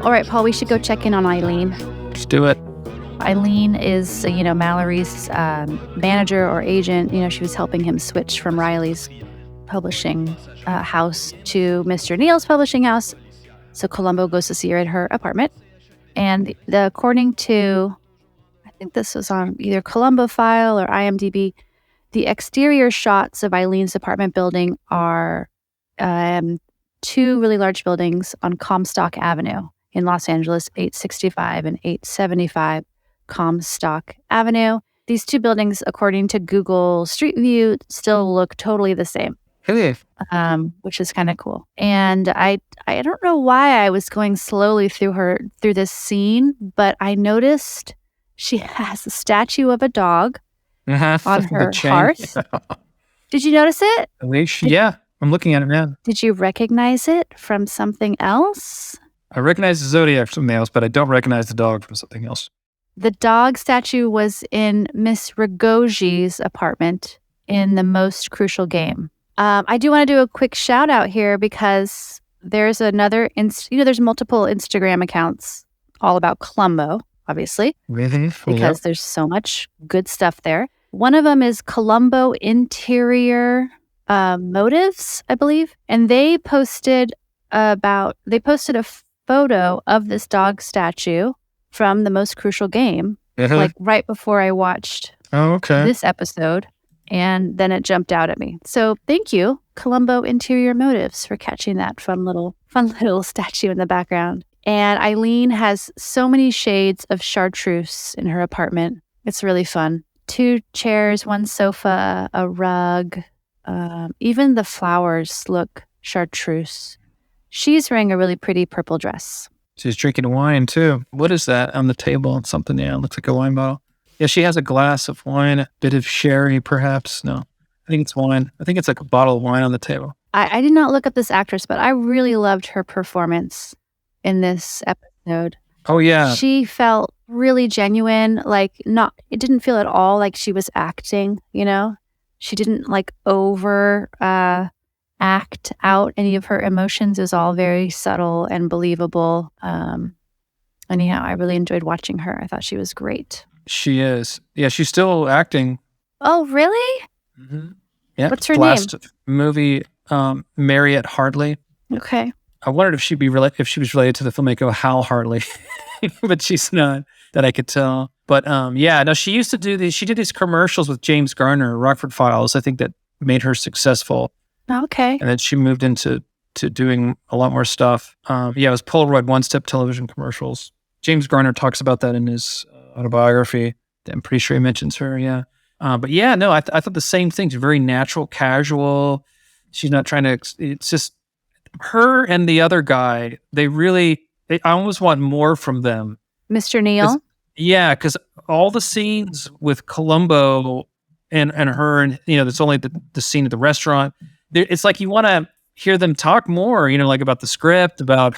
All right, Paul, we should go check in on Eileen. Let's do it. Eileen is, Mallory's manager or agent. She was helping him switch from Riley's publishing house to Mr. Neal's publishing house. So Columbo goes to see her at her apartment. And according to, I think this was on either Columbo File or IMDb, the exterior shots of Eileen's apartment building are 2 really large buildings on Comstock Avenue in Los Angeles, 865 and 875 Comstock Avenue. These 2 buildings, according to Google Street View, still look totally the same. Hey. Which is kind of cool. And I don't know why I was going slowly through this scene, but I noticed she has a statue of a dog on her hearth. Did you notice it? Yeah, I'm looking at it now. Did you recognize it from something else? I recognize the Zodiac from something else, but I don't recognize the dog from something else. The dog statue was in Miss Ragogi's apartment in The Most Crucial Game. I do want to do a quick shout out here because there's another, there's multiple Instagram accounts all about Columbo, obviously, because there's so much good stuff there. One of them is Columbo Interior Motives, I believe, and they posted a photo of this dog statue from The Most Crucial Game, like right before I watched this episode. And then it jumped out at me. So thank you, Columbo Interior Motives, for catching that fun little statue in the background. And Eileen has so many shades of chartreuse in her apartment. It's really fun. 2 chairs, 1 sofa, a rug. Even the flowers look chartreuse. She's wearing a really pretty purple dress. She's drinking wine too. What is that on the table? Something, it looks like a wine bottle. Yeah, she has a glass of wine, a bit of sherry, perhaps. No, I think it's wine. I think it's like a bottle of wine on the table. I did not look up this actress, but I really loved her performance in this episode. Oh, yeah. She felt really genuine, it didn't feel at all like she was acting, She didn't act out any of her emotions. It was all very subtle and believable. Anyhow, I really enjoyed watching her. I thought she was great. She is. Yeah, she's still acting. Oh, really? Mm-hmm. Yeah. What's her last name? Movie, Marriott Hardley. Okay. I wondered if she was related to the filmmaker Hal Hartley, but she's not, that I could tell. But she used to do these. She did these commercials with James Garner, Rockford Files. I think that made her successful. Okay. And then she moved into doing a lot more stuff. It was Polaroid one-step television commercials. James Garner talks about that in his autobiography. I'm pretty sure he mentions her. Yeah. I thought the same thing. She's very natural, casual. She's not trying to. It's just her and the other guy. I almost want more from them. Mr. Neal. Yeah, because all the scenes with Columbo and her, and there's only the scene at the restaurant. It's like you want to hear them talk more. About the script, about.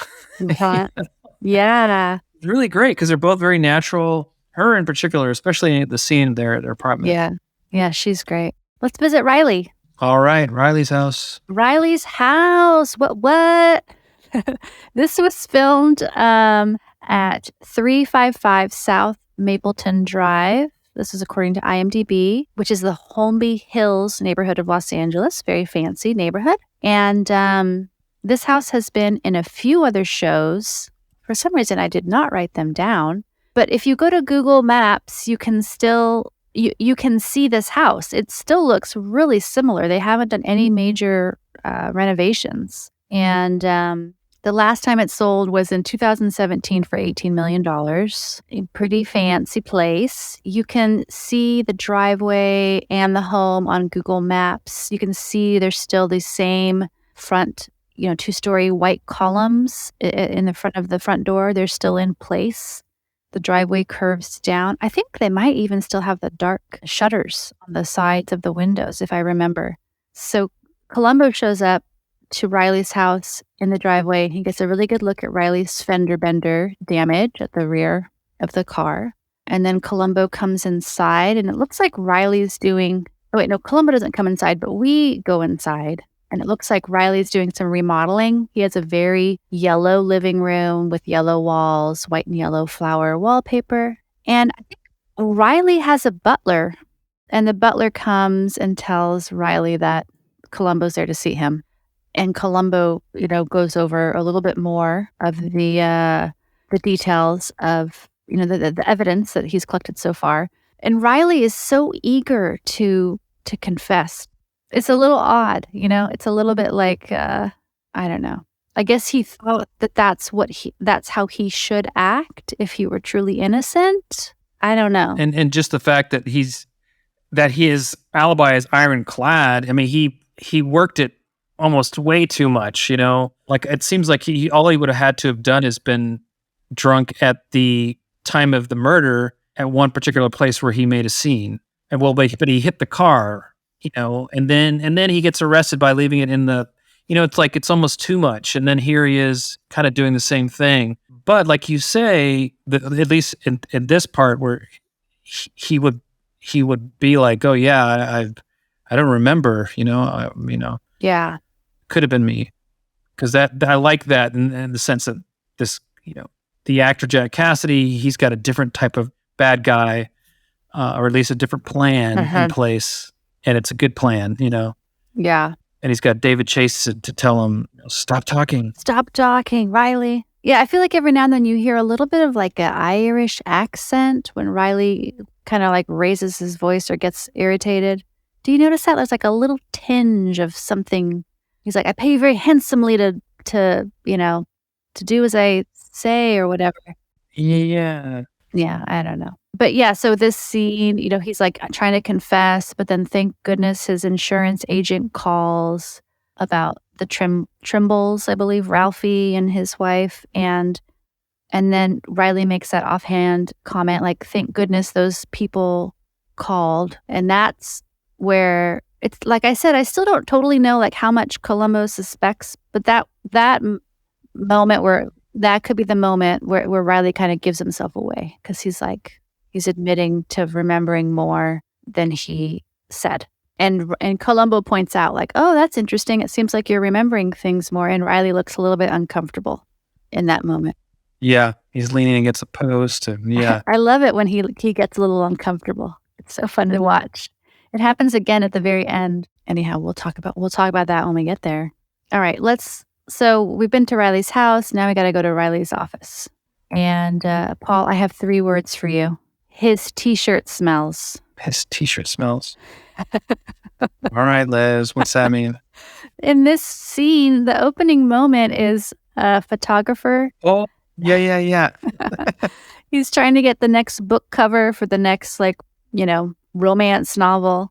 Yeah. It's really great because they're both very natural. Her in particular, especially the scene there at their apartment. Yeah. Yeah, she's great. Let's visit Riley. All right, Riley's house. Riley's house. What? This was filmed at 355 South Mapleton Drive. This is according to IMDb, which is the Holmby Hills neighborhood of Los Angeles. Very fancy neighborhood. And this house has been in a few other shows. For some reason, I did not write them down. But if you go to Google Maps, you can still you can see this house. It still looks really similar. They haven't done any major renovations. And the last time it sold was in 2017 for $18 million. A pretty fancy place. You can see the driveway and the home on Google Maps. You can see there's still the same front, 2-story white columns in the front of the front door. They're still in place. The driveway curves down. I think they might even still have the dark shutters on the sides of the windows, if I remember. So Columbo shows up to Riley's house in the driveway. He gets a really good look at Riley's fender bender damage at the rear of the car. And then Columbo comes inside, and it looks like Riley's doing... Oh, wait, no, Columbo doesn't come inside, but we go inside. And it looks like Riley's doing some remodeling. He has a very yellow living room with yellow walls, white and yellow flower wallpaper. And I think Riley has a butler. And the butler comes and tells Riley that Columbo's there to see him. And Columbo, goes over a little bit more of the details of, the evidence that he's collected so far. And Riley is so eager to confess. It's a little odd, It's a little bit like, I don't know. I guess he thought that's how he should act if he were truly innocent. I don't know. And just the fact that his alibi is ironclad. I mean, he worked it almost way too much, Like it seems like all he would have had to have done is been drunk at the time of the murder at one particular place where he made a scene. And but he hit the car, and then he gets arrested by leaving it in the, it's like it's almost too much. And then here he is kind of doing the same thing. But like you say, at least in this part where he would be like, oh yeah, I don't remember, Yeah. Could have been me, because I like that in the sense that this, the actor Jack Cassidy, he's got a different type of bad guy, or at least a different plan in place, and it's a good plan, Yeah. And he's got David Chase to tell him, stop talking, Riley. Yeah, I feel like every now and then you hear a little bit of like an Irish accent when Riley kind of like raises his voice or gets irritated. Do you notice that? There's like a little tinge of something. He's like, I pay you very handsomely to do as I say or whatever. Yeah. Yeah, I don't know. But yeah, so this scene, he's like trying to confess, but then thank goodness his insurance agent calls about the Trimbles, I believe, Ralphie and his wife. And then Riley makes that offhand comment, like, thank goodness those people called. And that's where it's like I said, I still don't totally know like how much Columbo suspects, but that moment where that could be the moment where Riley kind of gives himself away because he's admitting to remembering more than he said. And Columbo points out like, oh, that's interesting. It seems like you're remembering things more. And Riley looks a little bit uncomfortable in that moment. Yeah, he's leaning against a post. And yeah. I love it when he gets a little uncomfortable. It's so fun to watch. It happens again at the very end. Anyhow, we'll talk about that when we get there. All right, so we've been to Riley's house. Now we got to go to Riley's office. And Paul, I have 3 words for you. His t-shirt smells. His t-shirt smells. All right, Liz, what's that mean? In this scene, the opening moment is a photographer. Oh, yeah. He's trying to get the next book cover for the next, romance novel.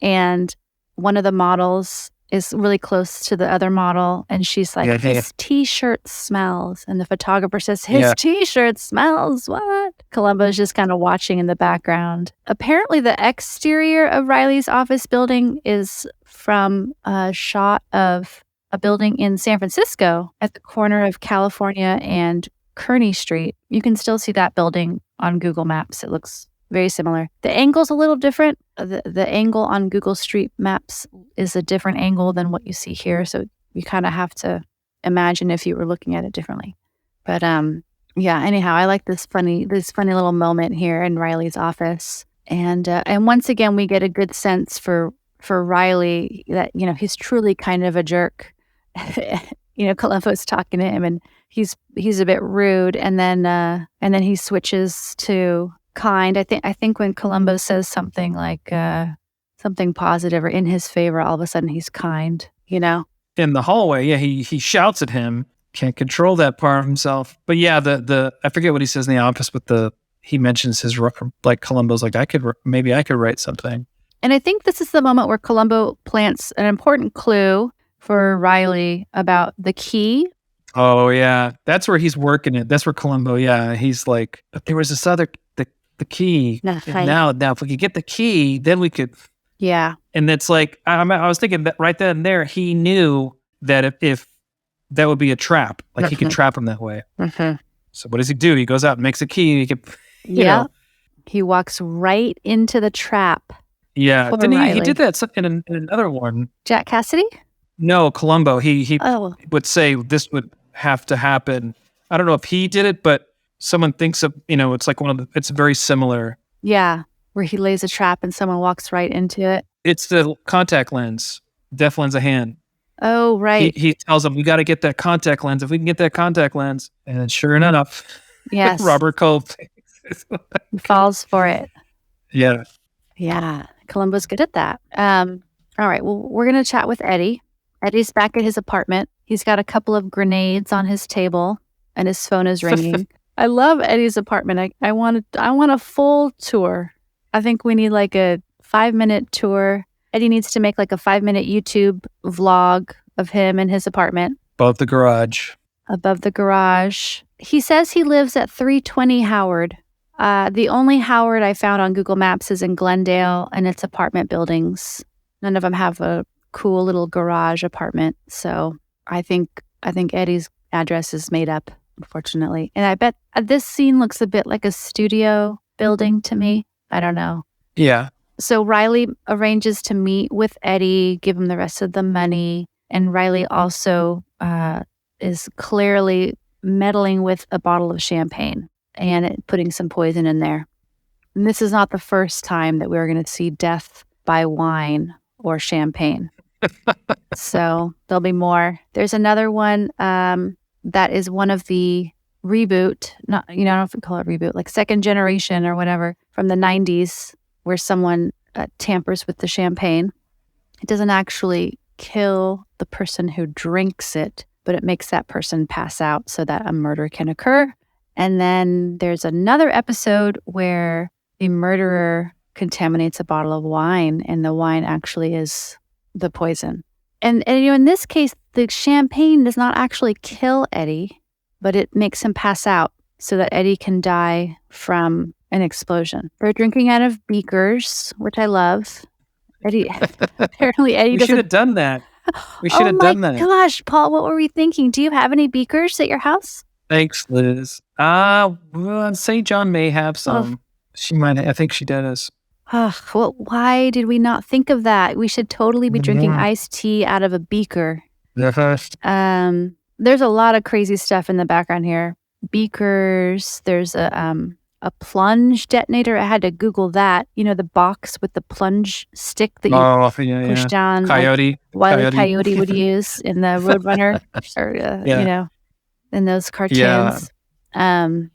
And one of the models is really close to the other model. And she's like, his t-shirt smells. And the photographer says, his t-shirt smells. What? Columbo's just kind of watching in the background. Apparently, the exterior of Riley's office building is from a shot of a building in San Francisco at the corner of California and Kearny Street. You can still see that building on Google Maps. It looks very similar. The angle's a little different. The angle on Google Street Maps is a different angle than what you see here. So you kind of have to imagine if you were looking at it differently. But anyhow, I like this funny little moment here in Riley's office. And once again, we get a good sense for Riley that, he's truly kind of a jerk. Columbo's talking to him and he's a bit rude. And then he switches to kind. I think when Columbo says something like something positive or in his favor, all of a sudden he's kind, In the hallway, he shouts at him. Can't control that part of himself. But yeah, the I forget what he says in the office, but he mentions his Columbo's like, maybe I could write something. And I think this is the moment where Columbo plants an important clue for Riley about the key. Oh yeah, that's where he's working it. That's where Columbo. Yeah, he's like, there was this other the key. Now if we could get the key, then we could. Yeah. And it's like I was thinking that right then and there, he knew that if that would be a trap, he could trap him that way. Mm-hmm. So what does he do? He goes out and makes a key. He could, he walks right into the trap. Yeah, didn't he did that in another one? Jack Cassidy? No, Columbo. He would say this would have to happen. I don't know if he did it, but someone thinks of, it's like it's very similar. Yeah, where he lays a trap and someone walks right into it. It's the contact lens, deft lens of hand. Oh, right. He tells him, we got to get that contact lens. If we can get that contact lens. And then sure enough, yes, Robert Cole falls for it. Yeah. Yeah. Columbo's good at that. All right. Well, we're going to chat with Eddie. Eddie's back at his apartment. He's got a couple of grenades on his table and his phone is ringing. I love Eddie's apartment. I want a full tour. I think we need like a 5-minute tour. Eddie needs to make like a 5-minute YouTube vlog of him in his apartment. Above the garage. He says he lives at 320 Howard. The only Howard I found on Google Maps is in Glendale and it's apartment buildings. None of them have a cool little garage apartment. So I think Eddie's address is made up, unfortunately. And I bet this scene looks a bit like a studio building to me. I don't know. Yeah. So Riley arranges to meet with Eddie, give him the rest of the money. And Riley also is clearly meddling with a bottle of champagne and putting some poison in there. And this is not the first time that we're going to see death by wine or champagne. So there'll be more. There's another one that is one of the reboot, not, I don't know if we call it reboot, like second generation or whatever, from the 90s, where someone tampers with the champagne. It doesn't actually kill the person who drinks it, but it makes that person pass out so that a murder can occur. And then there's another episode where the murderer contaminates a bottle of wine, and the wine actually is the poison. And in this case, the champagne does not actually kill Eddie, but it makes him pass out so that Eddie can die from an explosion. They're drinking out of beakers, which I love. Apparently Eddie we doesn't... should have done that. We should have done that. Oh my gosh, Paul, what were we thinking? Do you have any beakers at your house? Thanks, Liz. Well, St. John may have some. She might. I think she does. Well, why did we not think of that? We should totally be drinking Mhm. iced tea out of a beaker. Uh-huh. There's a lot of crazy stuff in the background here. Beakers. There's a plunge detonator. I had to Google that. You know, the box with the plunge stick that you Oh, push yeah. down, Coyote. like Wile E. Coyote would use in the Roadrunner, or Yeah. you know, in those Yeah. cartoons.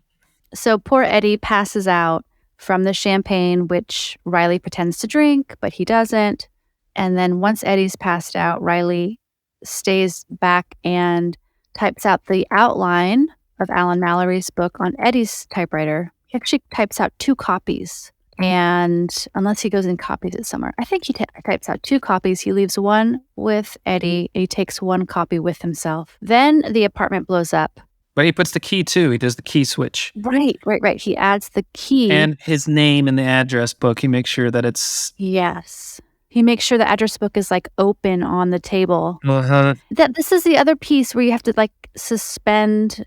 So poor Eddie passes out from the champagne, which Riley pretends to drink, but he doesn't. And then once Eddie's passed out, Riley stays back and types out the outline of Alan Mallory's book on Eddie's typewriter. He actually types out 2 copies. And unless he goes and copies it somewhere, I think he types out 2 copies. He leaves one with Eddie, and he takes 1 copy with himself. Then the apartment blows up. But he puts the key too. He does the key switch. Right. He adds the key. And his name in the address book. He makes sure that it's... Yes. He makes sure the address book is like open on the table. Uh-huh. This is the other piece where you have to like suspend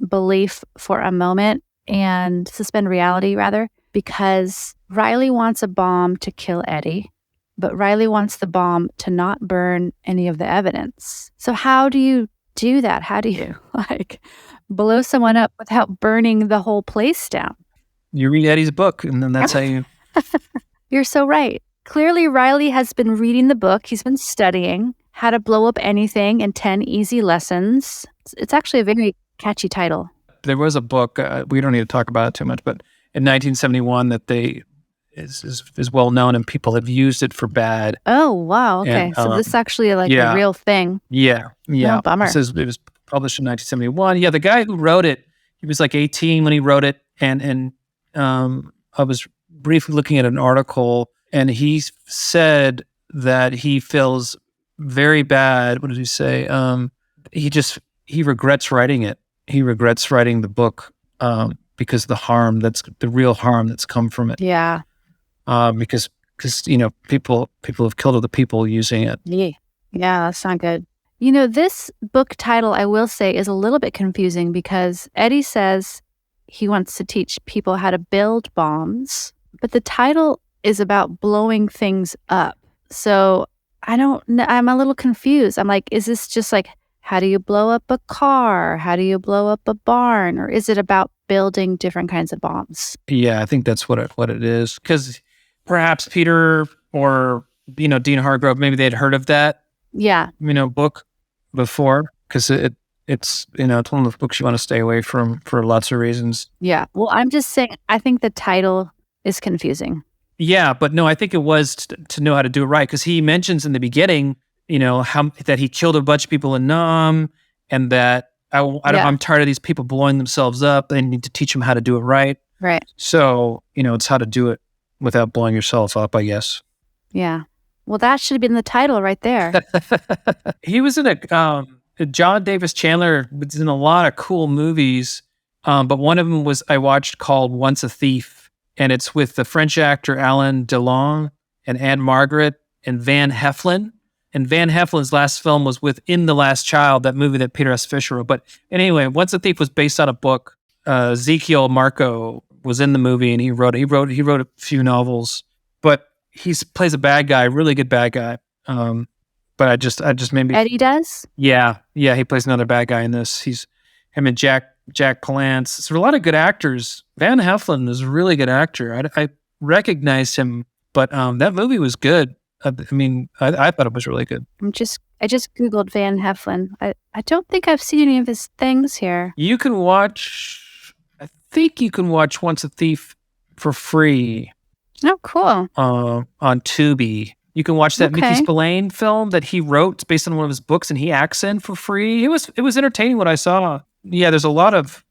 belief for a moment and suspend reality rather, because Riley wants a bomb to kill Eddie, but Riley wants the bomb to not burn any of the evidence. So how do you do that? How do you like blow someone up without burning the whole place down? You read Eddie's book, and then that's how you... You're so right. Clearly, Riley has been reading the book. He's been studying How to Blow Up Anything in 10 Easy Lessons. It's actually a very catchy title. There was a book, we don't need to talk about it too much, but in 1971 that is well known, and people have used it for bad. Oh, wow. Okay. And, So this is actually like a real thing. Yeah. Oh, bummer. It says it was published in 1971. Yeah, the guy who wrote it, he was like 18 when he wrote it. And I was briefly looking at an article, and he said that he feels very bad. What did he say? He regrets writing it. He regrets writing the book because the real harm that's come from it. Yeah. Because people have killed other people using it. Yeah, that's not good. This book title, I will say, is a little bit confusing because Eddie says he wants to teach people how to build bombs, but the title is about blowing things up. So I don't know. I'm a little confused. I'm like, is this just like, how do you blow up a car? How do you blow up a barn? Or is it about building different kinds of bombs? Yeah, I think that's what it is. Because perhaps Peter or, Dean Hargrove, maybe they'd heard of that, book before. Because it's one of those books you want to stay away from for lots of reasons. Yeah. Well, I'm just saying, I think the title is confusing. Yeah, but no, I think it was to know how to do it right. Because he mentions in the beginning, that he killed a bunch of people in Nam, and that I'm tired of these people blowing themselves up. They need to teach them how to do it right. Right. So, it's how to do it without blowing yourself up, I guess. Yeah. Well, that should have been the title right there. He was in John Davis Chandler was in a lot of cool movies, but one of them I watched called Once a Thief, and it's with the French actor Alain Delon and Anne Margaret and Van Heflin. And Van Heflin's last film was with In the Last Child, that movie that Peter S. Fischer wrote. But anyway, Once a Thief was based on a book. Ezekiel Marco was in the movie, and he wrote a few novels. But he plays a bad guy, really good bad guy. But I just maybe Eddie does? Yeah, he plays another bad guy in this. He's him and Jack Palance. So a lot of good actors. Van Heflin is a really good actor. I recognized him, but that movie was good. I thought it was really good. I just Googled Van Heflin. I don't think I've seen any of his things here. I think you can watch Once a Thief for free. Oh, cool. On Tubi. You can watch that Mickey Spillane film that he wrote. It's based on one of his books, and he acts in for free. It was entertaining what I saw. Yeah, there's a lot of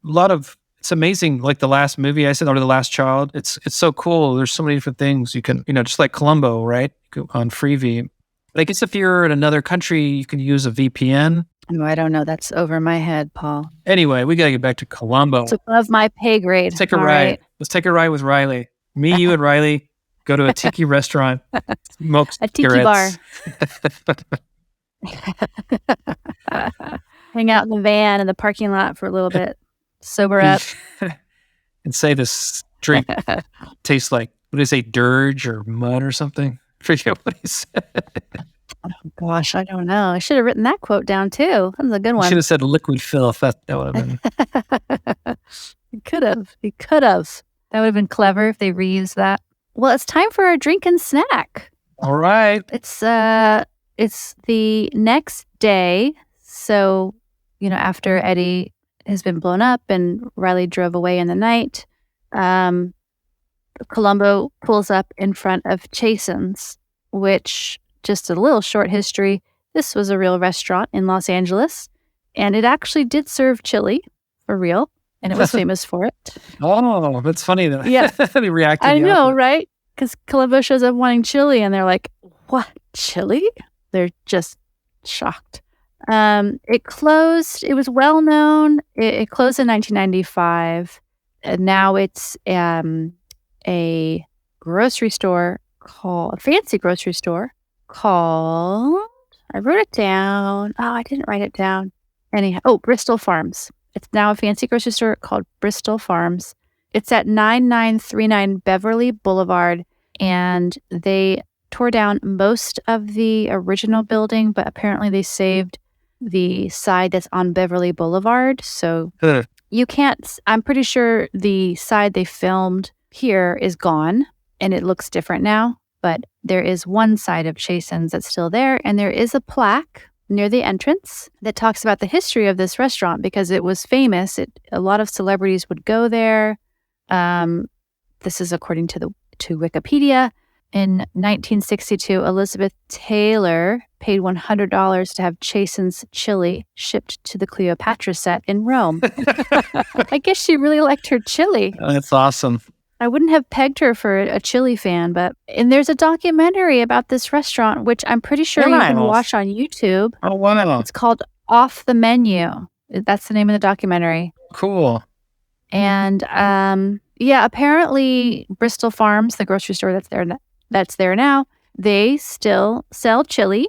it's amazing, like the last movie I said, or The Last Child. It's so cool. There's so many different things you can, just like Columbo, right? On Freevee. But I guess if you're in another country, you can use a VPN. No, I don't know. That's over my head, Paul. Anyway, we got to get back to Columbo. It's above my pay grade. Let's take a ride. Right. Let's take a ride with Riley. Me, you, and Riley go to a tiki restaurant. Smoke a tiki bar. Hang out in the van in the parking lot for a little bit. Sober up. And say this drink tastes like, what do they say, dirge or mud or something? I forget what he said. Oh, gosh, I don't know. I should have written that quote down too. That was a good He one. should have said liquid filth. That would have been. He could have. He could have. That would have been clever if they reused that. Well, it's time for our drink and snack. All right. It's the next day. So, after Eddie has been blown up and Riley drove away in the night, Columbo pulls up in front of Chasen's, which, just a little short history, this was a real restaurant in Los Angeles, and it actually did serve chili for real, and it was famous for it. Oh, that's funny though. Yeah. They reacted. I know, right? Because Columbo shows up wanting chili, and they're like, "What, chili?" They're just shocked. It closed. It was well known. It closed in 1995. And now it's a grocery store a fancy grocery store called, I wrote it down. Oh, I didn't write it down. Anyhow, Bristol Farms. It's now a fancy grocery store called Bristol Farms. It's at 9939 Beverly Boulevard, and they tore down most of the original building, but apparently they saved the side that's on Beverly Boulevard. So you can't, I'm pretty sure the side they filmed here is gone and it looks different now, but there is one side of Chasen's that's still there, and there is a plaque near the entrance that talks about the history of this restaurant because it was famous. A lot of celebrities would go there. This is according to Wikipedia. In 1962, Elizabeth Taylor paid $100 to have Chasen's chili shipped to the Cleopatra set in Rome. I guess she really liked her chili. Oh, that's awesome. I wouldn't have pegged her for a chili fan, and there's a documentary about this restaurant, which I'm pretty sure you can watch on YouTube. Oh, wow. It's called Off the Menu. That's the name of the documentary. Cool. And apparently Bristol Farms, the grocery store that's there now, they still sell chili.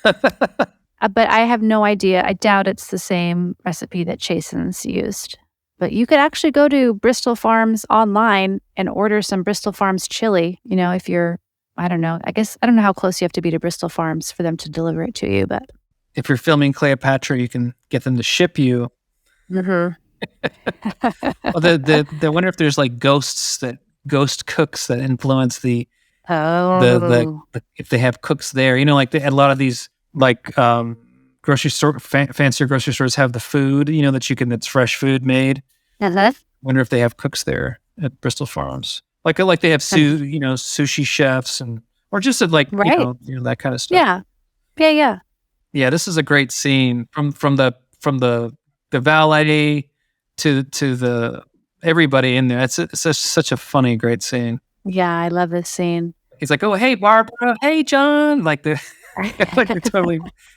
But I have no idea. I doubt it's the same recipe that Chasen's used. But you could actually go to Bristol Farms online and order some Bristol Farms chili. If you're, I don't know. I don't know how close you have to be to Bristol Farms for them to deliver it to you. But if you're filming Cleopatra, you can get them to ship you. Mm-hmm. Well, I wonder if there's like ghost cooks that influence the if they have cooks there. Like they had a lot of these like grocery store fancier grocery stores have the food, that's fresh food made. Uh-huh. Wonder if they have cooks there at Bristol Farms, like they have sushi chefs or just right. That kind of stuff. Yeah. This is a great scene from the valet to the everybody in there. It's such a funny, great scene. Yeah, I love this scene. He's like, "Oh, hey, Barbara. Hey, John." Like they're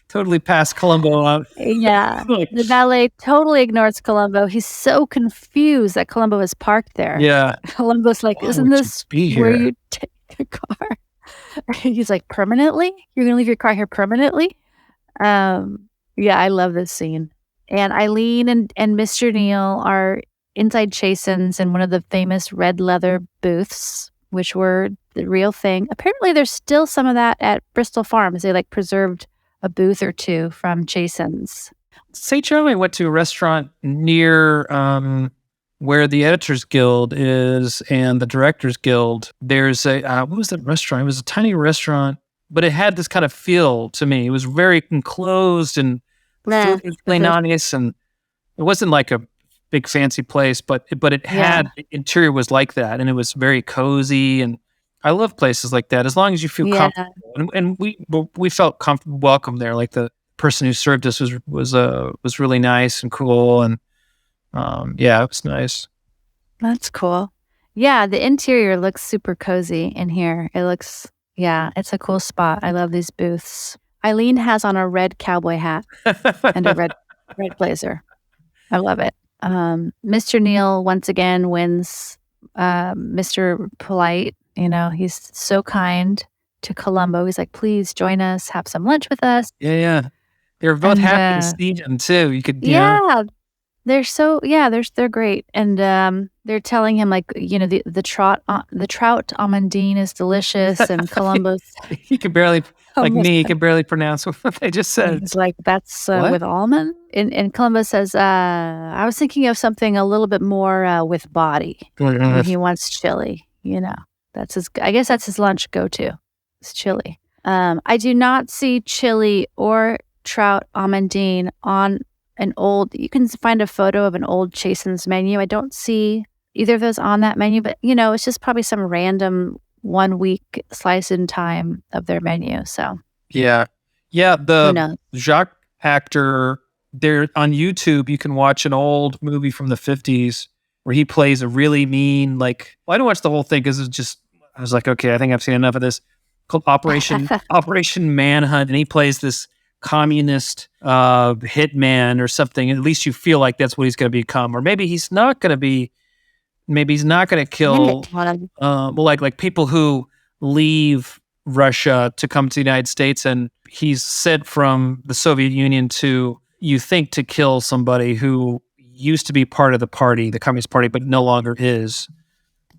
totally past Columbo out. Yeah. The valet totally ignores Columbo. He's so confused that Columbo is parked there. Yeah. Columbo's like, "Isn't this where you take the car?" He's like, "Permanently? You're going to leave your car here permanently?" I love this scene. And Eileen and Mr. Neal are inside Chasen's in one of the famous red leather booths, which were the real thing. Apparently, there's still some of that at Bristol Farms. They preserved a booth or two from Chasen's. Say, Charlie went to a restaurant near where the Editors Guild is and the Directors Guild. There's what was that restaurant? It was a tiny restaurant, but it had this kind of feel to me. It was very enclosed and food was really nice, and it wasn't like a big fancy place, but it had interior was like that, and it was very cozy. And I love places like that as long as you feel comfortable. And we felt welcome there. Like the person who served us was really nice and cool, and it was nice. That's cool. Yeah, the interior looks super cozy in here. It looks it's a cool spot. I love these booths. Eileen has on a red cowboy hat and a red blazer. I love it. Mr. Neal once again wins Mr. Polite. He's so kind to Columbo. He's like, "Please join us, have some lunch with us." Yeah. They were both happy to see him too. You could, they're great. And they're telling him like, the trout amandine is delicious, and Columbo's He could barely, like almost me, he could barely pronounce what they just said. he's like, that's What? with almond. And Columbo says, I was thinking of something a little bit more with body. And he wants chili. I guess that's his lunch go-to. It's chili. I do not see chili or trout amandine on you can find a photo of an old Chasen's menu. I don't see either of those on that menu, but it's just probably some random 1 week slice in time of their menu. So yeah. who The knows? Jacques actor, there on YouTube, you can watch an old movie from the 50s where he plays a really mean, I didn't watch the whole thing because I was like, okay, I think I've seen enough of this, called Operation Manhunt. And he plays this communist hitman or something. At least you feel like that's what he's going to become. Or maybe he's not going to kill, like people who leave Russia to come to the United States, and he's sent from the Soviet Union to kill somebody who used to be part of the Communist Party, but no longer is.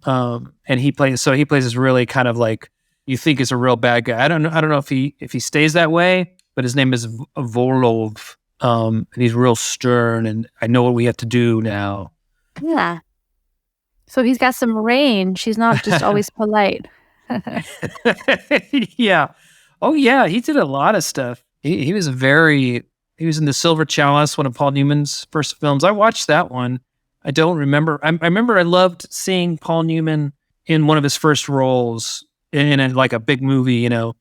And he plays this really kind of like, you think is a real bad guy. I don't know if he stays that way, but his name is Volov. And he's real stern, and I know what we have to do now. Yeah. So he's got some range. He's not just always polite. Yeah. Oh yeah. He did a lot of stuff. He was in The Silver Chalice, one of Paul Newman's first films. I watched that one. I don't remember. I remember I loved seeing Paul Newman in one of his first roles in a big movie, So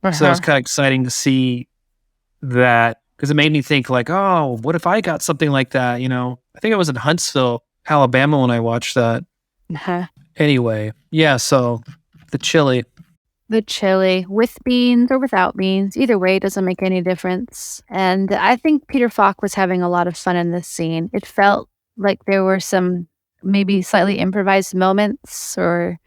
it was kind of exciting to see that, because it made me think like, oh, what if I got something like that? I think I was in Huntsville, Alabama when I watched that. Anyway, yeah. So the chili with beans or without beans, either way, it doesn't make any difference. And I think Peter Falk was having a lot of fun in this scene. It felt like there were some maybe slightly improvised moments, or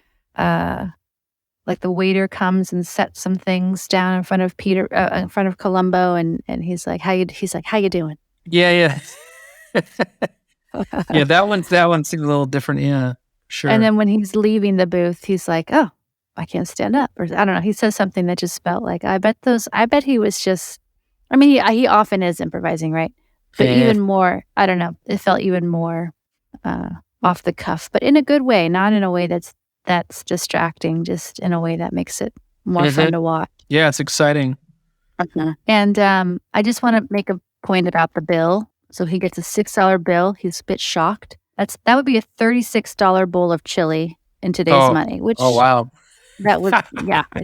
like the waiter comes and sets some things down in front of in front of Columbo, and he's like, how you doing? Yeah. Yeah, that one seemed a little different. Yeah, sure. And then when he's leaving the booth, he's like, oh, I can't stand up. Or I don't know. He says something that just felt like, I bet he was just, he often is improvising, right? But even more, I don't know. It felt even more off the cuff, but in a good way, not in a way that's distracting, just in a way that makes it more fun to watch. Yeah, it's exciting. And I just want to make a point about the bill. So he gets a $6 bill. He's a bit shocked. That would be a $36 bowl of chili in today's money. Which, oh wow, that would I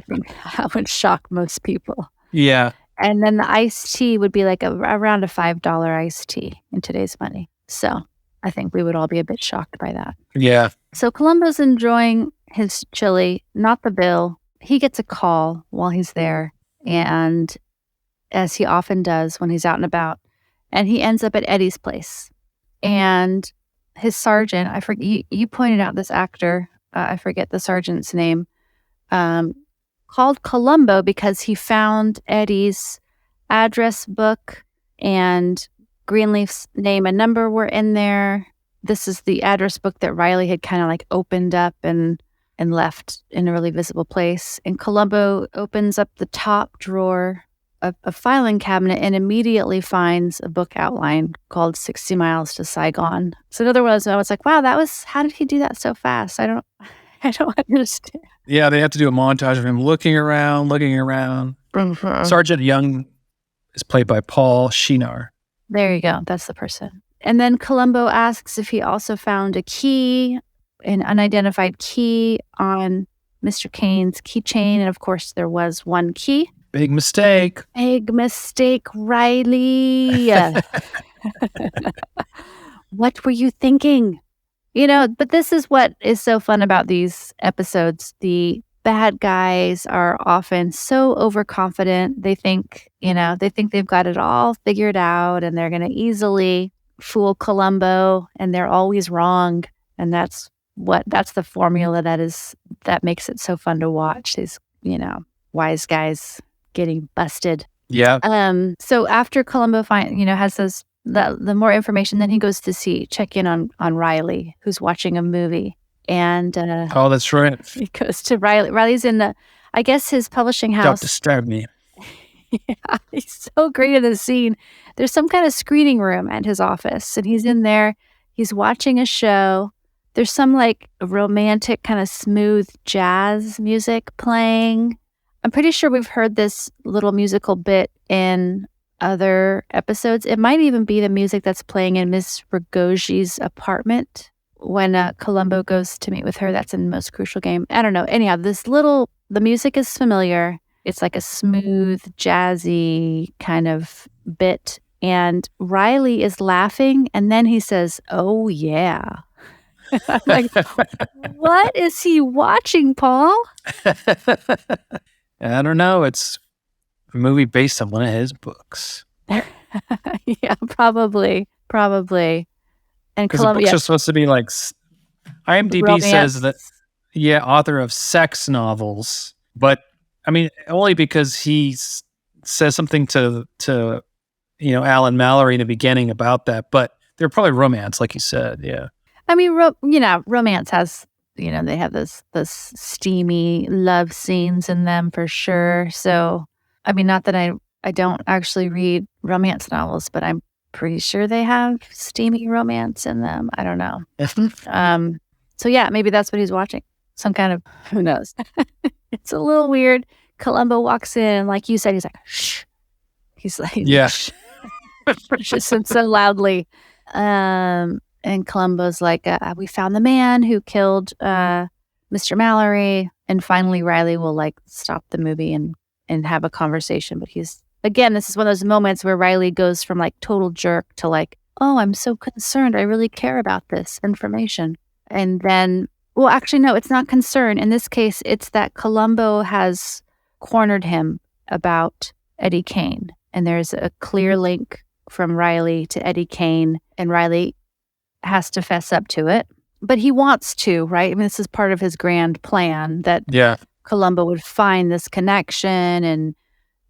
think that would shock most people. Yeah. And then the iced tea would be like around a $5 iced tea in today's money. So I think we would all be a bit shocked by that. Yeah. So Columbo's enjoying his chili, not the bill. He gets a call while he's there, and as he often does when he's out and about, and he ends up at Eddie's place. And his sergeant, I forget, you pointed out this actor, I forget the sergeant's name, called Columbo because he found Eddie's address book, and Greenleaf's name and number were in there. This is the address book that Riley had kind of like opened up and left in a really visible place. And Columbo opens up the top drawer of a filing cabinet and immediately finds a book outline called 60 Miles to Saigon. So in other words, I was like, wow, how did he do that so fast? I don't understand. Yeah, they have to do a montage of him looking around. Sergeant Young is played by Paul Shinar. There you go. That's the person. And then Columbo asks if he also found a key, an unidentified key on Mr. Kane's keychain. And of course, there was one key. Big mistake, Riley. What were you thinking? But this is what is so fun about these episodes. The bad guys are often so overconfident. They think they've got it all figured out, and they're going to easily fool Columbo, and they're always wrong. And that's the formula that makes it so fun to watch. These, wise guys getting busted. Yeah. So after Columbo has those the more information, then he goes to check in on Riley, who's watching a movie. And Oh, that's right. he goes to Riley. Riley's in I guess his publishing Don't house. disturb me. Yeah, he's so great in the scene. There's some kind of screening room at his office, and he's in there. He's watching a show. There's some like romantic kind of smooth jazz music playing. I'm pretty sure we've heard this little musical bit in other episodes. It might even be the music that's playing in Miss Rogoj's apartment when Columbo goes to meet with her. That's in Most Crucial Game. I don't know. Anyhow, the music is familiar. It's like a smooth, jazzy kind of bit. And Riley is laughing, and then he says, "Oh, yeah." I'm like, what is he watching, Paul? I don't know. It's a movie based on one of his books. Yeah, probably. And Because the books are supposed to be like, IMDb romance. says that, author of sex novels. But, I mean, only because he says something to Alan Mallory in the beginning about that. But they're probably romance, like you said, yeah. I mean, romance has, they have this steamy love scenes in them for sure. So, I mean, not that I don't actually read romance novels, but I'm pretty sure they have steamy romance in them. I don't know. So yeah, maybe that's what he's watching. Some kind of, who knows? It's a little weird. Columbo walks in, like you said, he's like, shh. He's like, yeah. Shh. Just so loudly. And Columbo's like, we found the man who killed Mr. Mallory. And finally, Riley will like stop the movie and have a conversation. But this is one of those moments where Riley goes from like total jerk to like, oh, I'm so concerned. I really care about this information. And then, well, actually, no, it's not concern. In this case, it's that Columbo has cornered him about Eddie Kane. And there's a clear link from Riley to Eddie Kane. And Riley has to fess up to it. But he wants to, right? I mean, this is part of his grand plan that Columbo would find this connection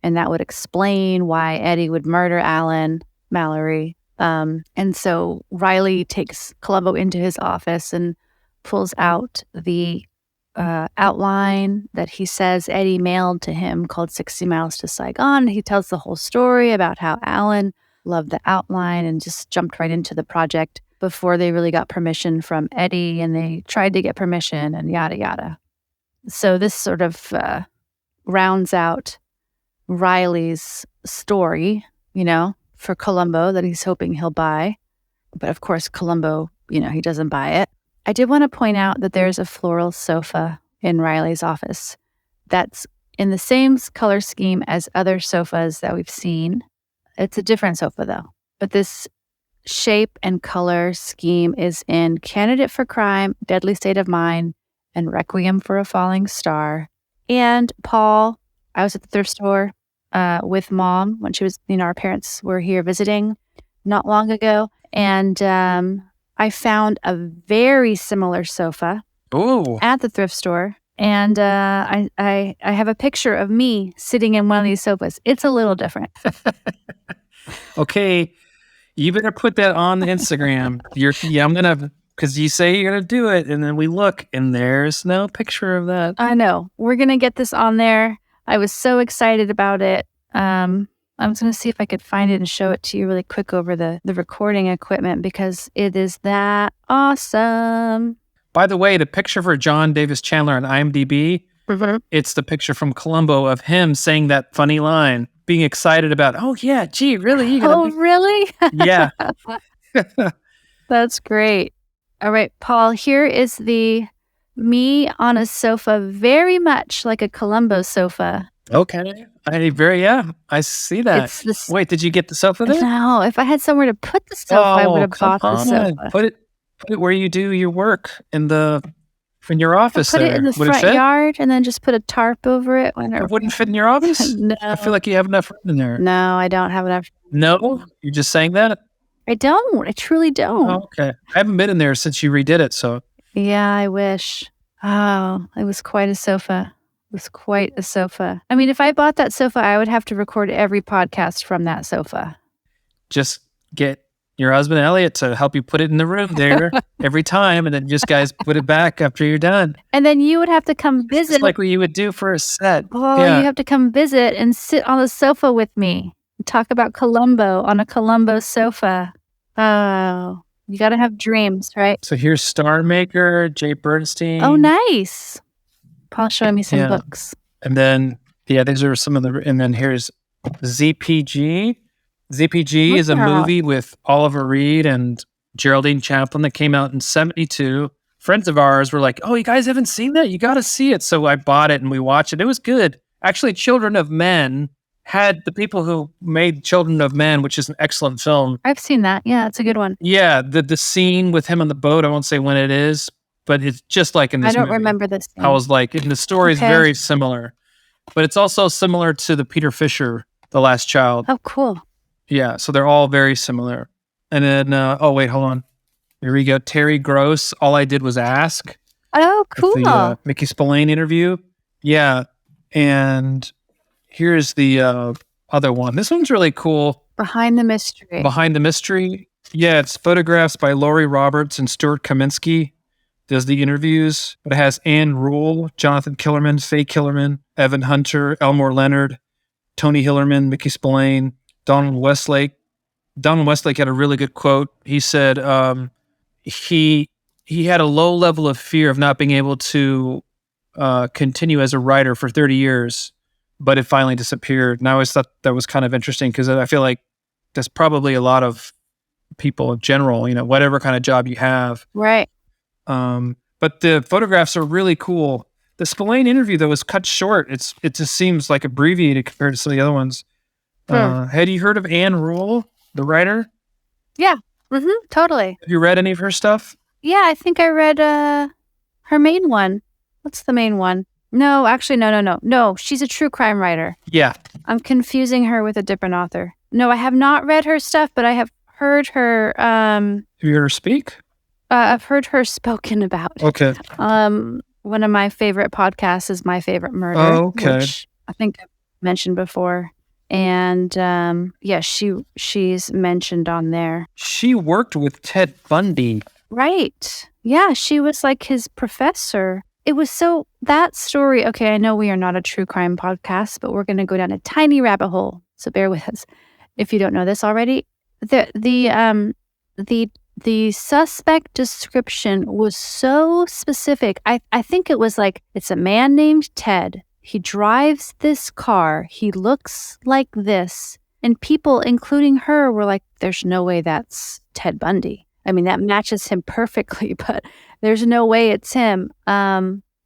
and that would explain why Eddie would murder Alan Mallory. And so Riley takes Columbo into his office and pulls out the outline that he says Eddie mailed to him called 60 Miles to Saigon. He tells the whole story about how Alan loved the outline and just jumped right into the project before they really got permission from Eddie, and they tried to get permission and yada, yada. So this sort of rounds out Riley's story, for Columbo that he's hoping he'll buy. But of course, Columbo, he doesn't buy it. I did want to point out that there's a floral sofa in Riley's office that's in the same color scheme as other sofas that we've seen. It's a different sofa, though. But this shape and color scheme is in Candidate for Crime, Deadly State of Mind, and Requiem for a Falling Star. And Paul, I was at the thrift store with Mom when she was, our parents were here visiting not long ago. And I found a very similar sofa at the thrift store. And I have a picture of me sitting in one of these sofas. It's a little different. Okay. You better put that on the Instagram. I'm gonna, because you say you're gonna do it, and then we look, and there's no picture of that. I know. We're gonna get this on there. I was so excited about it. I was gonna see if I could find it and show it to you really quick over the recording equipment because it is that awesome. By the way, the picture for John Davis Chandler on IMDb, it's the picture from Columbo of him saying that funny line. Being excited about, oh yeah, gee, really? Really? Yeah. That's great. All right, Paul, here is the me on a sofa, very much like a Columbo sofa. Okay. I see that. Wait, did you get the sofa there? No, if I had somewhere to put the sofa, I would have bought the sofa. Put it where you do your work in your office. Put it in the front yard and then just put a tarp over it. It wouldn't fit in your office? No. I feel like you have enough room in there. No, I don't have enough. No? You're just saying that? I don't. I truly don't. Oh, okay. I haven't been in there since you redid it, so. Yeah, I wish. Oh, it was quite a sofa. I mean, if I bought that sofa, I would have to record every podcast from that sofa. Just get your husband Elliot to help you put it in the room there every time, and then just guys put it back after you're done. And then you would have to come visit. It's like what you would do for a set. Oh, Yeah. you have to come visit and sit on the sofa with me and talk about Columbo on a Columbo sofa. Oh, you got to have dreams, right? So here's Star Maker, Jay Bernstein. Oh, nice. Paul's showing me some Yeah. books. And then, these are some of the, and then here's ZPG. ZPG is a Wow. movie with Oliver Reed and Geraldine Chaplin that came out in 1972. Friends of ours were like, oh, you guys haven't seen that? You got to see it. So I bought it and we watched it. It was good. Actually, Children of Men had the people who made Children of Men, which is an excellent film. I've seen that. Yeah, it's a good one. Yeah, the scene with him on the boat, I won't say when it is, but it's just like in this I don't movie. remember this. I was like, and the story is Okay. very similar, but it's also similar to the Peter Fischer, The Last Child. Oh, cool. Yeah, so they're all very similar. And then, oh wait, hold on. Here we go. Terry Gross, All I Did Was Ask. Oh, cool. With the Mickey Spillane interview. Yeah, and here's the other one. This one's really cool. Behind the Mystery. Behind the Mystery. Yeah, it's photographs by Laurie Roberts and Stuart Kaminsky. Does the interviews, but it has Anne Rule, Jonathan Killerman, Faye Killerman, Evan Hunter, Elmore Leonard, Tony Hillerman, Mickey Spillane, Donald Westlake. Donald Westlake had a really good quote. He said he had a low level of fear of not being able to continue as a writer for 30 years, but it finally disappeared. And I always thought that was kind of interesting because I feel like there's probably a lot of people in general, whatever kind of job you have. Right. But the photographs are really cool. The Spillane interview, though, is cut short. It just seems like abbreviated compared to some of the other ones. Had you heard of Anne Rule, the writer? Yeah. Mm-hmm. Totally. Have you read any of her stuff? Yeah, I think I read her main one. What's the main one? No, actually, no. No, she's a true crime writer. Yeah. I'm confusing her with a different author. No, I have not read her stuff, but I have heard her. Have you heard her speak? I've heard her spoken about. Okay. One of my favorite podcasts is My Favorite Murder. Oh, okay. Which I think I've mentioned before. And yeah, she's mentioned on there. She worked with Ted Bundy. Right. Yeah, she was like his professor. It was so, that story, okay, I know we are not a true crime podcast, but we're going to go down a tiny rabbit hole. So bear with us. If you don't know this already, the suspect description was so specific. I think it was like, it's a man named Ted. He drives this car. He looks like this. And people, including her, were like, there's no way that's Ted Bundy. I mean, that matches him perfectly, but there's no way it's him.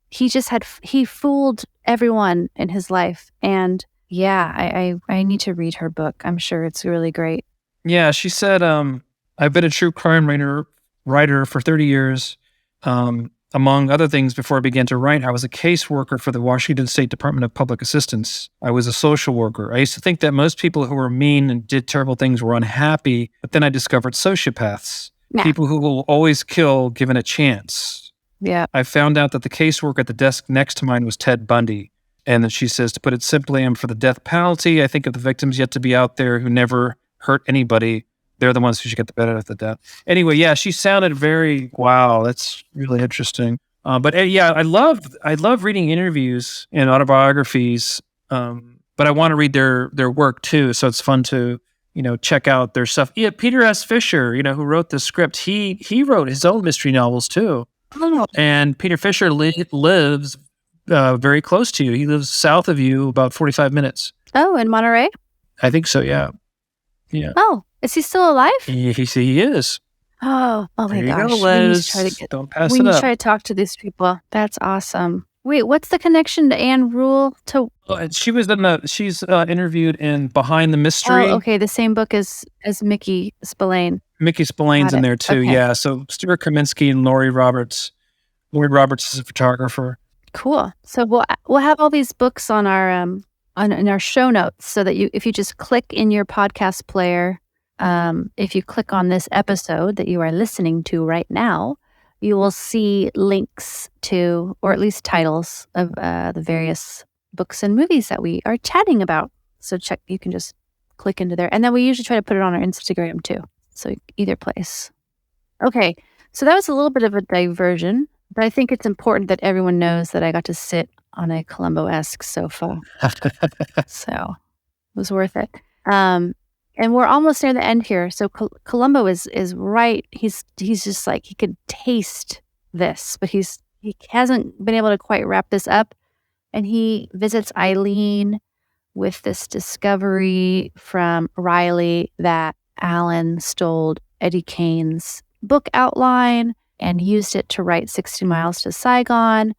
He fooled everyone in his life. And yeah, I need to read her book. I'm sure it's really great. Yeah, she said, I've been a true crime writer for 30 years. Among other things, before I began to write, I was a caseworker for the Washington State Department of Public Assistance. I was a social worker. I used to think that most people who were mean and did terrible things were unhappy, but then I discovered sociopaths, people who will always kill given a chance. Yeah. I found out that the caseworker at the desk next to mine was Ted Bundy. And then she says, to put it simply, I'm for the death penalty. I think of the victims yet to be out there who never hurt anybody. They're the ones who should get the benefit of the doubt. Anyway, yeah, she sounded very, wow, that's really interesting. But yeah, I love reading interviews and autobiographies, but I want to read their work too. So it's fun to, check out their stuff. Yeah, Peter S. Fischer, who wrote the script, he wrote his own mystery novels too. Oh. And Peter Fischer lives very close to you. He lives south of you, about 45 minutes. Oh, in Monterey? I think so, yeah. Yeah. Oh, is he still alive? He is. Oh my There you gosh. go, Liz. Don't pass We it need to up. try to talk to these people. That's awesome. Wait, what's the connection to Anne Rule to? She was she's interviewed in Behind the Mystery. Oh, okay, the same book as Mickey Spillane. Mickey Spillane's Got in it. there too. Okay. Yeah. So Stuart Kaminsky and Laurie Roberts. Laurie Roberts is a photographer. Cool. So we'll have all these books on our in our show notes, so that if you just click in your podcast player, if you click on this episode that you are listening to right now, you will see links to, or at least titles of the various books and movies that we are chatting about. So you can just click into there. And then we usually try to put it on our Instagram too. So either place. Okay, so that was a little bit of a diversion, but I think it's important that everyone knows that I got to sit on a Columbo-esque sofa. So it was worth it. And we're almost near the end here. So Columbo is right. He's just like, he could taste this, but he hasn't been able to quite wrap this up. And he visits Eileen with this discovery from Riley that Alan stole Eddie Kane's book outline and used it to write 60 Miles to Saigon.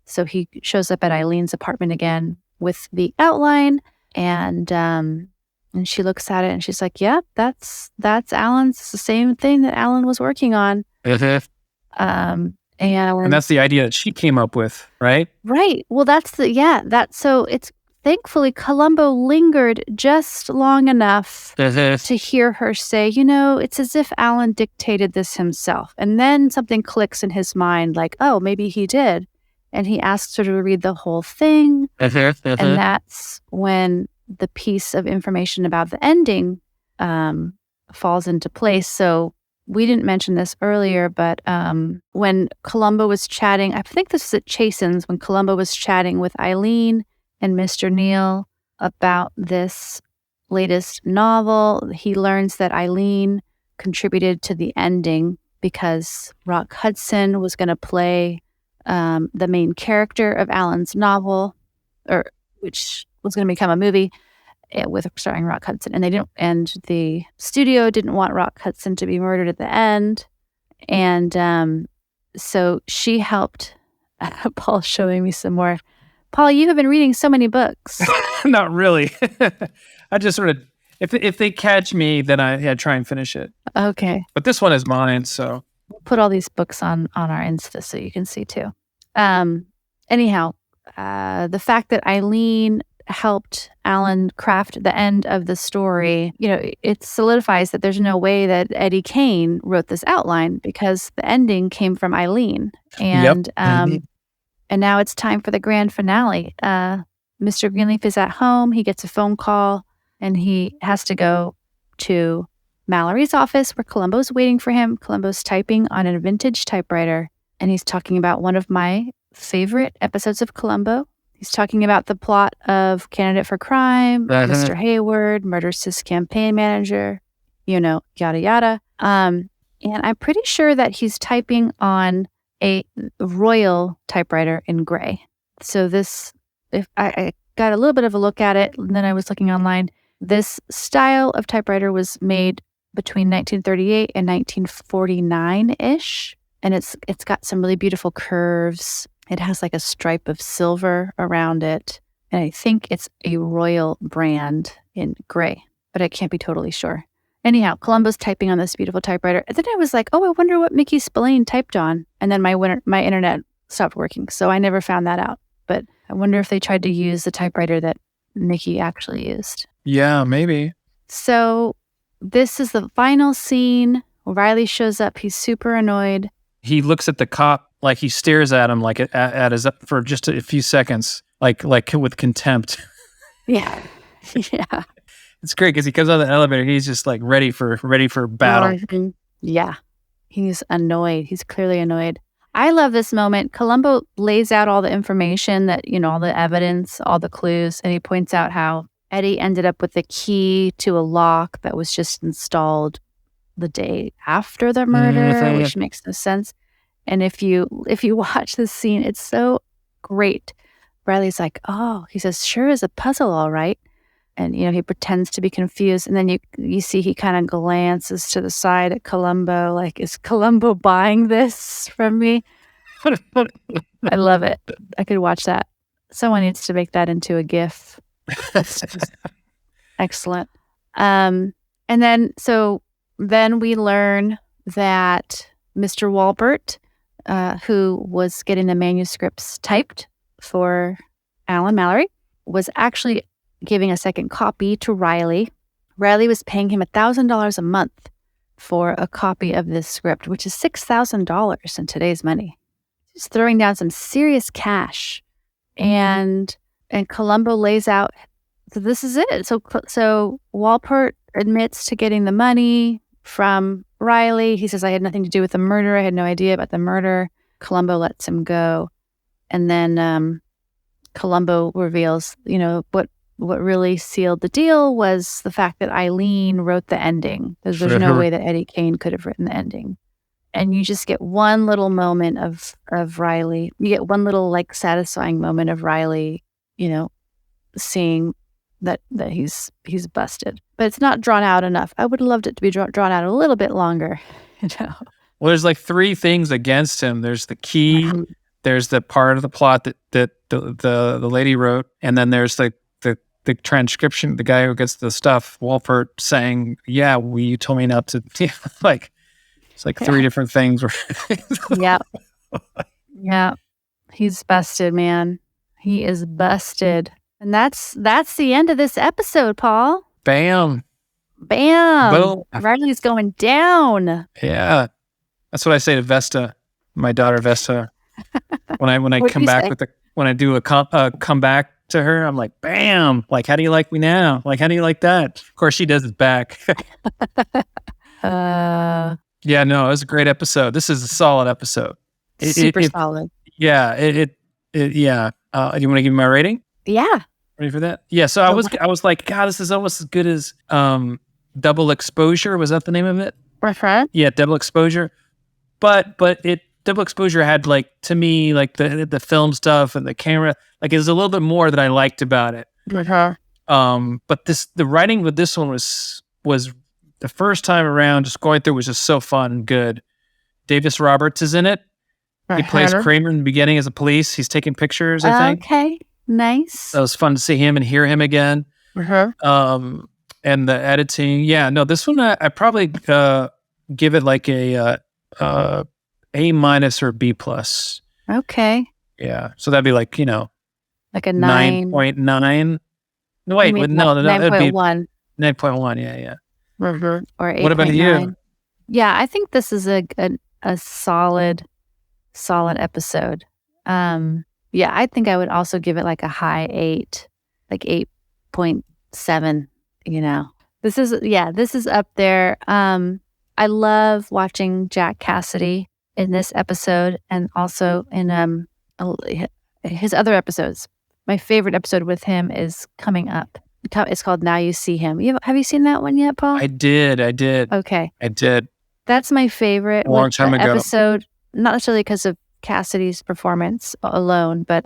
So he shows up at Eileen's apartment again with the outline, and she looks at it and she's like, "Yeah, that's Alan's. It's the same thing that Alan was working on." And that's the idea that she came up with, right? Right. Well, so it's thankfully Columbo lingered just long enough to hear her say, it's as if Alan dictated this himself. And then something clicks in his mind like, oh, maybe he did. And he asks her to read the whole thing. And that's when the piece of information about the ending falls into place. So we didn't mention this earlier, but when Columbo was chatting, I think this is at Chasen's, when Columbo was chatting with Eileen and Mr. Neal about this latest novel, he learns that Eileen contributed to the ending because Rock Hudson was going to play the main character of Alan's novel, which was going to become a movie with starring Rock Hudson, and the studio didn't want Rock Hudson to be murdered at the end, and so she helped. Paul's showing me some more. Paul, you have been reading so many books. Not really. I just sort of, if they catch me, then I try and finish it. Okay. But this one is mine, so. We'll put all these books on our Insta so you can see too. Anyhow, the fact that Eileen helped Alan craft the end of the story, it solidifies that there's no way that Eddie Kane wrote this outline because the ending came from Eileen. And and now it's time for the grand finale. Mr. Greenleaf is at home. He gets a phone call and he has to go to Mallory's office where Columbo's waiting for him. Columbo's typing on a vintage typewriter, and he's talking about one of my favorite episodes of Columbo. He's talking about the plot of Candidate for Crime, Mr. Hayward, murders his campaign manager, yada, yada. And I'm pretty sure that he's typing on a royal typewriter in gray. So if I got a little bit of a look at it, and then I was looking online. This style of typewriter was made between 1938 and 1949-ish. And it's got some really beautiful curves. It has like a stripe of silver around it. And I think it's a royal brand in gray, but I can't be totally sure. Anyhow, Columbo's typing on this beautiful typewriter. And then I was like, oh, I wonder what Mickey Spillane typed on. And then my internet stopped working, so I never found that out. But I wonder if they tried to use the typewriter that Mickey actually used. Yeah, maybe. So this is the final scene. Riley shows up. He's super annoyed. He looks at the cop, like he stares at him, like at his for just a few seconds, like with contempt. Yeah. Yeah. It's great because he comes out of the elevator. He's just like ready for battle. Yeah. He's annoyed. He's clearly annoyed. I love this moment. Columbo lays out all the information that, all the evidence, all the clues, and he points out how Eddie ended up with the key to a lock that was just installed the day after the murder, which makes no sense. And if you watch this scene, it's so great. Riley's like, oh, he says, sure is a puzzle, all right. And, he pretends to be confused. And then you see he kind of glances to the side at Columbo, like, is Columbo buying this from me? I love it. I could watch that. Someone needs to make that into a GIF. Excellent. And then we learn that Mr. Walbert, who was getting the manuscripts typed for Alan Mallory, was actually giving a second copy to Riley. Riley was paying him $1,000 a month for a copy of this script, which is $6,000 in today's money. He's throwing down some serious cash. And Columbo lays out, so this is it. So Walpert admits to getting the money from Riley. He says, I had nothing to do with the murder. I had no idea about the murder. Columbo lets him go. And then Columbo reveals, what really sealed the deal was the fact that Eileen wrote the ending. There's no way that Eddie Kane could have written the ending. And you just get one little moment of Riley. You get one little satisfying moment of Riley, seeing that he's busted. But it's not drawn out enough. I would have loved it to be drawn out a little bit longer. Well, there's three things against him. There's the key. There's the part of the plot that the lady wrote, and then there's the transcription. The guy who gets the stuff, Wolfert, saying, "Yeah, you told me not to." It's three different things. Yeah. Yeah. He's busted, man. He is busted. And that's the end of this episode, Paul. Bam. Boom. Riley's going down. Yeah. That's what I say to Vesta, my daughter Vesta. When I come back when I do a comeback to her, I'm like, bam. How do you like me now? How do you like that? Of course, she does it back. Yeah, no, it was a great episode. This is a solid episode. Super solid. Yeah, yeah. Do you want to give me my rating? Yeah. Ready for that? Yeah. So I was like, God, this is almost as good as Double Exposure. Was that the name of it? Right. Yeah, Double Exposure. But Double Exposure had to me the film stuff and the camera. It was a little bit more that I liked about it. Uh-huh. But the writing with this one was the first time around, just going through was just so fun and good. Davis Roberts is in it. He plays Kramer in the beginning as a police. He's taking pictures, I think. Okay, nice. That was fun to see him and hear him again. Uh-huh. And the editing. Yeah, no, this one I probably give it a A- or B+. Okay. Yeah, so that'd be a 9. 9.9. No, wait, no, that'd be 9.1. 9.1. Yeah. Mm-hmm. Or 8. What about you? Yeah, I think this is a solid episode. Yeah, I think I would also give it a high 8, 8.7. This is up there. I love watching Jack Cassidy in this episode and also in his other episodes. My favorite episode with him is coming up. It's called Now You See Him. Have you seen that one yet, Paul? I did. Okay. I did. That's my favorite A long time ago. episode, not necessarily because of Cassidy's performance alone, but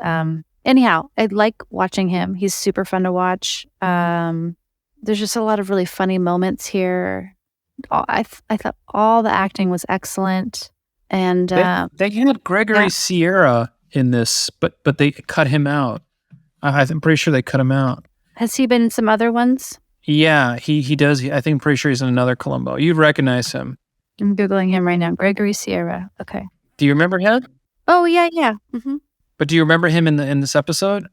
anyhow, I like watching him. He's super fun to watch. There's just a lot of really funny moments here. I thought all the acting was excellent. And they had Gregory Sierra in this, but they cut him out. I'm pretty sure they cut him out. Has he been in some other ones? Yeah, he does. I think I'm pretty sure he's in another Columbo. You'd recognize him. I'm Googling him right now. Gregory Sierra. Okay. Do you remember him? Oh, yeah. Mm-hmm. But do you remember him in this episode?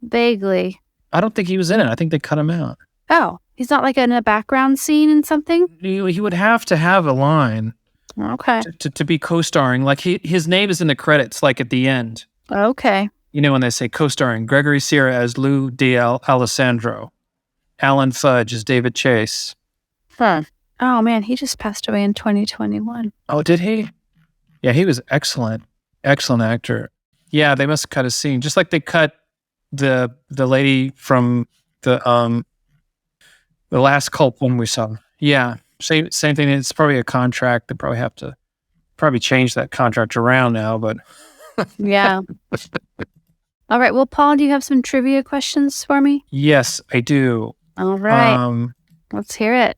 Vaguely. I don't think he was in it. I think they cut him out. Oh, he's not in a background scene in something? He would have to have a line. Okay. To be co-starring. His name is in the credits, at the end. Okay. When they say co-starring, Gregory Sierra as Lou Alessandro, Alan Fudge as David Chase. Huh. Oh man, he just passed away in 2021. Oh, did he? Yeah, he was excellent actor. Yeah, they must have cut a scene, just like they cut the lady from the last cult one we saw. Yeah, same thing. It's probably a contract. They probably have to change that contract around now, but yeah. All right. Well, Paul, do you have some trivia questions for me? Yes, I do. All right. Let's hear it.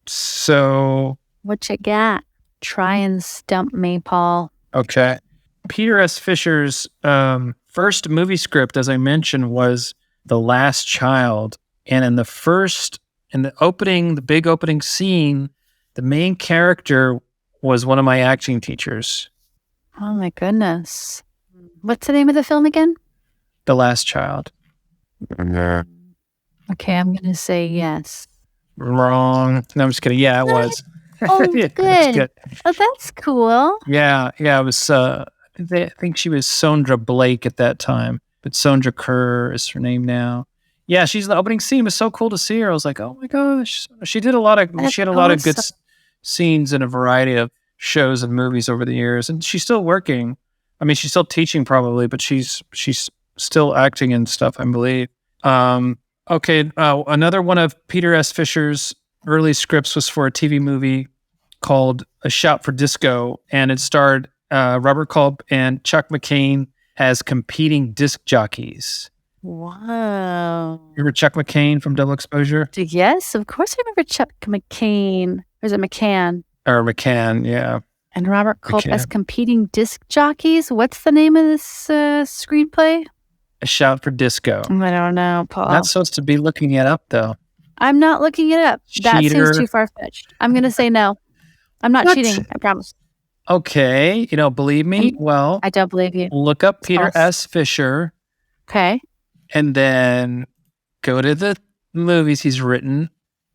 So, what you got? Try and stump me, Paul. Okay. Peter S. Fischer's first movie script, as I mentioned, was The Last Child. And in the big opening scene, the main character was one of my acting teachers. Oh, my goodness. What's the name of the film again? The Last Child. Okay, I'm going to say yes. Wrong. No, I'm just kidding. Yeah, it was. Oh, yeah, good. Oh, that's cool. Yeah. It was, I think she was Sondra Blake at that time, but Sondra Kerr is her name now. Yeah, she's the opening scene. It was so cool to see her. I was like, oh my gosh. She had a lot of good awesome. scenes in a variety of shows and movies over the years. And she's still working. I mean, she's still teaching probably, but she's still acting and stuff, I believe. Okay, another one of Peter S. Fisher's early scripts was for a TV movie called A Shout for Disco, and it starred Robert Culp and Chuck McCain as competing disc jockeys. Wow. You remember Chuck McCain from Double Exposure? Yes, of course I remember Chuck McCain. Or is it McCann? Or McCann, yeah. And Robert Culp McCann. as competing disc jockeys. What's the name of this screenplay? A Shout for Disco. I don't know, Paul. Not supposed to be looking it up, though. I'm not looking it up. That Cheater. seems too far-fetched. I'm going to say no. I'm not cheating. I promise. Okay. You don't believe me? Well, I don't believe you. Look up Peter S. Fisher. Okay. And then go to the movies he's written.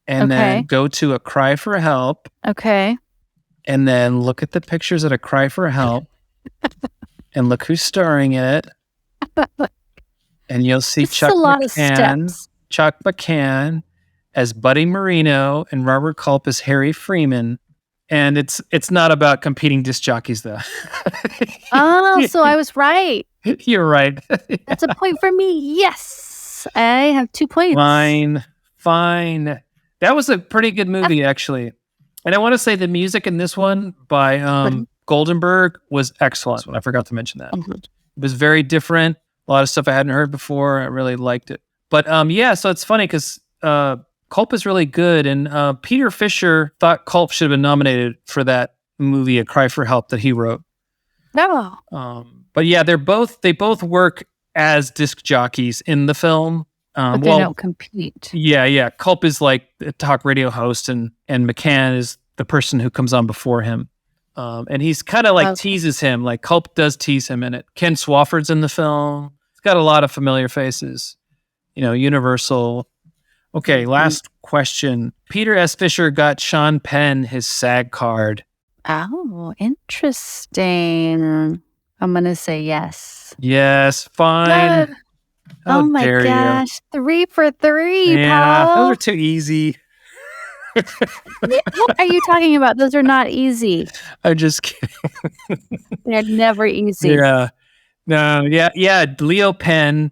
And then go to A Cry for Help. Okay. And then look at the pictures at A Cry for Help. And look who's starring in it. And you'll see Chuck McCann as Buddy Marino and Robert Culp as Harry Freeman. And it's not about competing disc jockeys, though. Oh, so I was right. You're right. That's a point for me. Yes. I have 2 points. Fine. That was a pretty good movie, actually. And I want to say the music in this one by Goldenberg was excellent. I forgot to mention that. Mm-hmm. It was very different. A lot of stuff I hadn't heard before. I really liked it. But so it's funny because Culp is really good. And Peter Fisher thought Culp should have been nominated for that movie, A Cry for Help, that he wrote. No. But yeah, they both work as disc jockeys in the film. But they don't compete. Yeah. Culp is like a talk radio host, and McCann is the person who comes on before him. And he's kind of like teases him, like Culp does tease him in it. Ken Swofford's in the film. It's got a lot of familiar faces. Universal. Okay, last question. Peter S. Fisher got Sean Penn his SAG card. Oh, interesting. I'm going to say yes. Yes, fine. Oh my gosh. 3 for 3, yeah, Paul. Those are too easy. What are you talking about? Those are not easy. I'm just kidding. They're never easy. Yeah. No, yeah. Leo Penn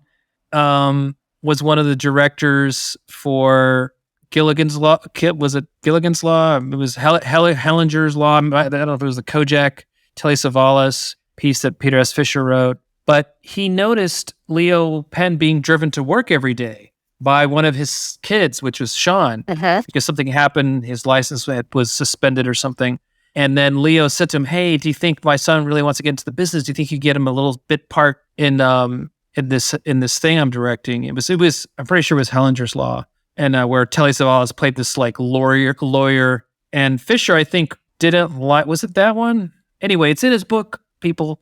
was one of the directors for Gilligan's Law. Was it Gilligan's Law? It was Hellinger's Law. I don't know if it was the Kojak Telly Savalas piece that Peter S. Fisher wrote. But he noticed Leo Penn being driven to work every day by one of his kids, which was Sean, because something happened. His license was suspended or something. And then Leo said to him, "Hey, do you think my son really wants to get into the business? Do you think you get him a little bit part in this thing I'm directing?" It was. I'm pretty sure it was Hellinger's Law, and where Telly Savalas played this like lawyer, and Fisher, I think, didn't like. Was it that one? Anyway, it's in his book, people.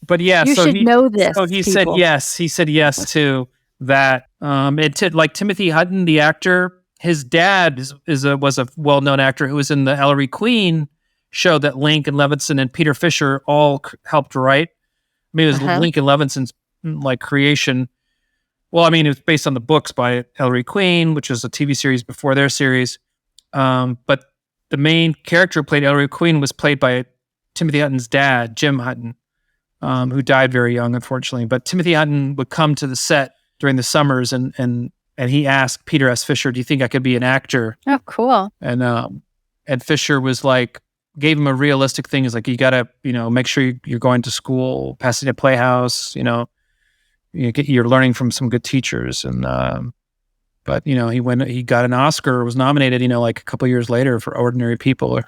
But yeah, you should know this. So he said yes. He said yes to that. Like Timothy Hutton, the actor, his dad was a well-known actor who was in the Ellery Queen show that Link and Levinson and Peter Fisher all helped write. I mean, it was Link and Levinson's like creation. Well, I mean, it was based on the books by Ellery Queen, which was a TV series before their series. But the main character who played Ellery Queen was played by Timothy Hutton's dad, Jim Hutton, who died very young, unfortunately. But Timothy Hutton would come to the set during the summers, and he asked Peter S. Fisher, "Do you think I could be an actor?" Oh, cool. And Fisher was like, gave him a realistic thing. He's like, "You gotta, make sure you're going to school, Pasadena Playhouse. You're learning from some good teachers." And but he got an Oscar, was nominated, like a couple years later for Ordinary People.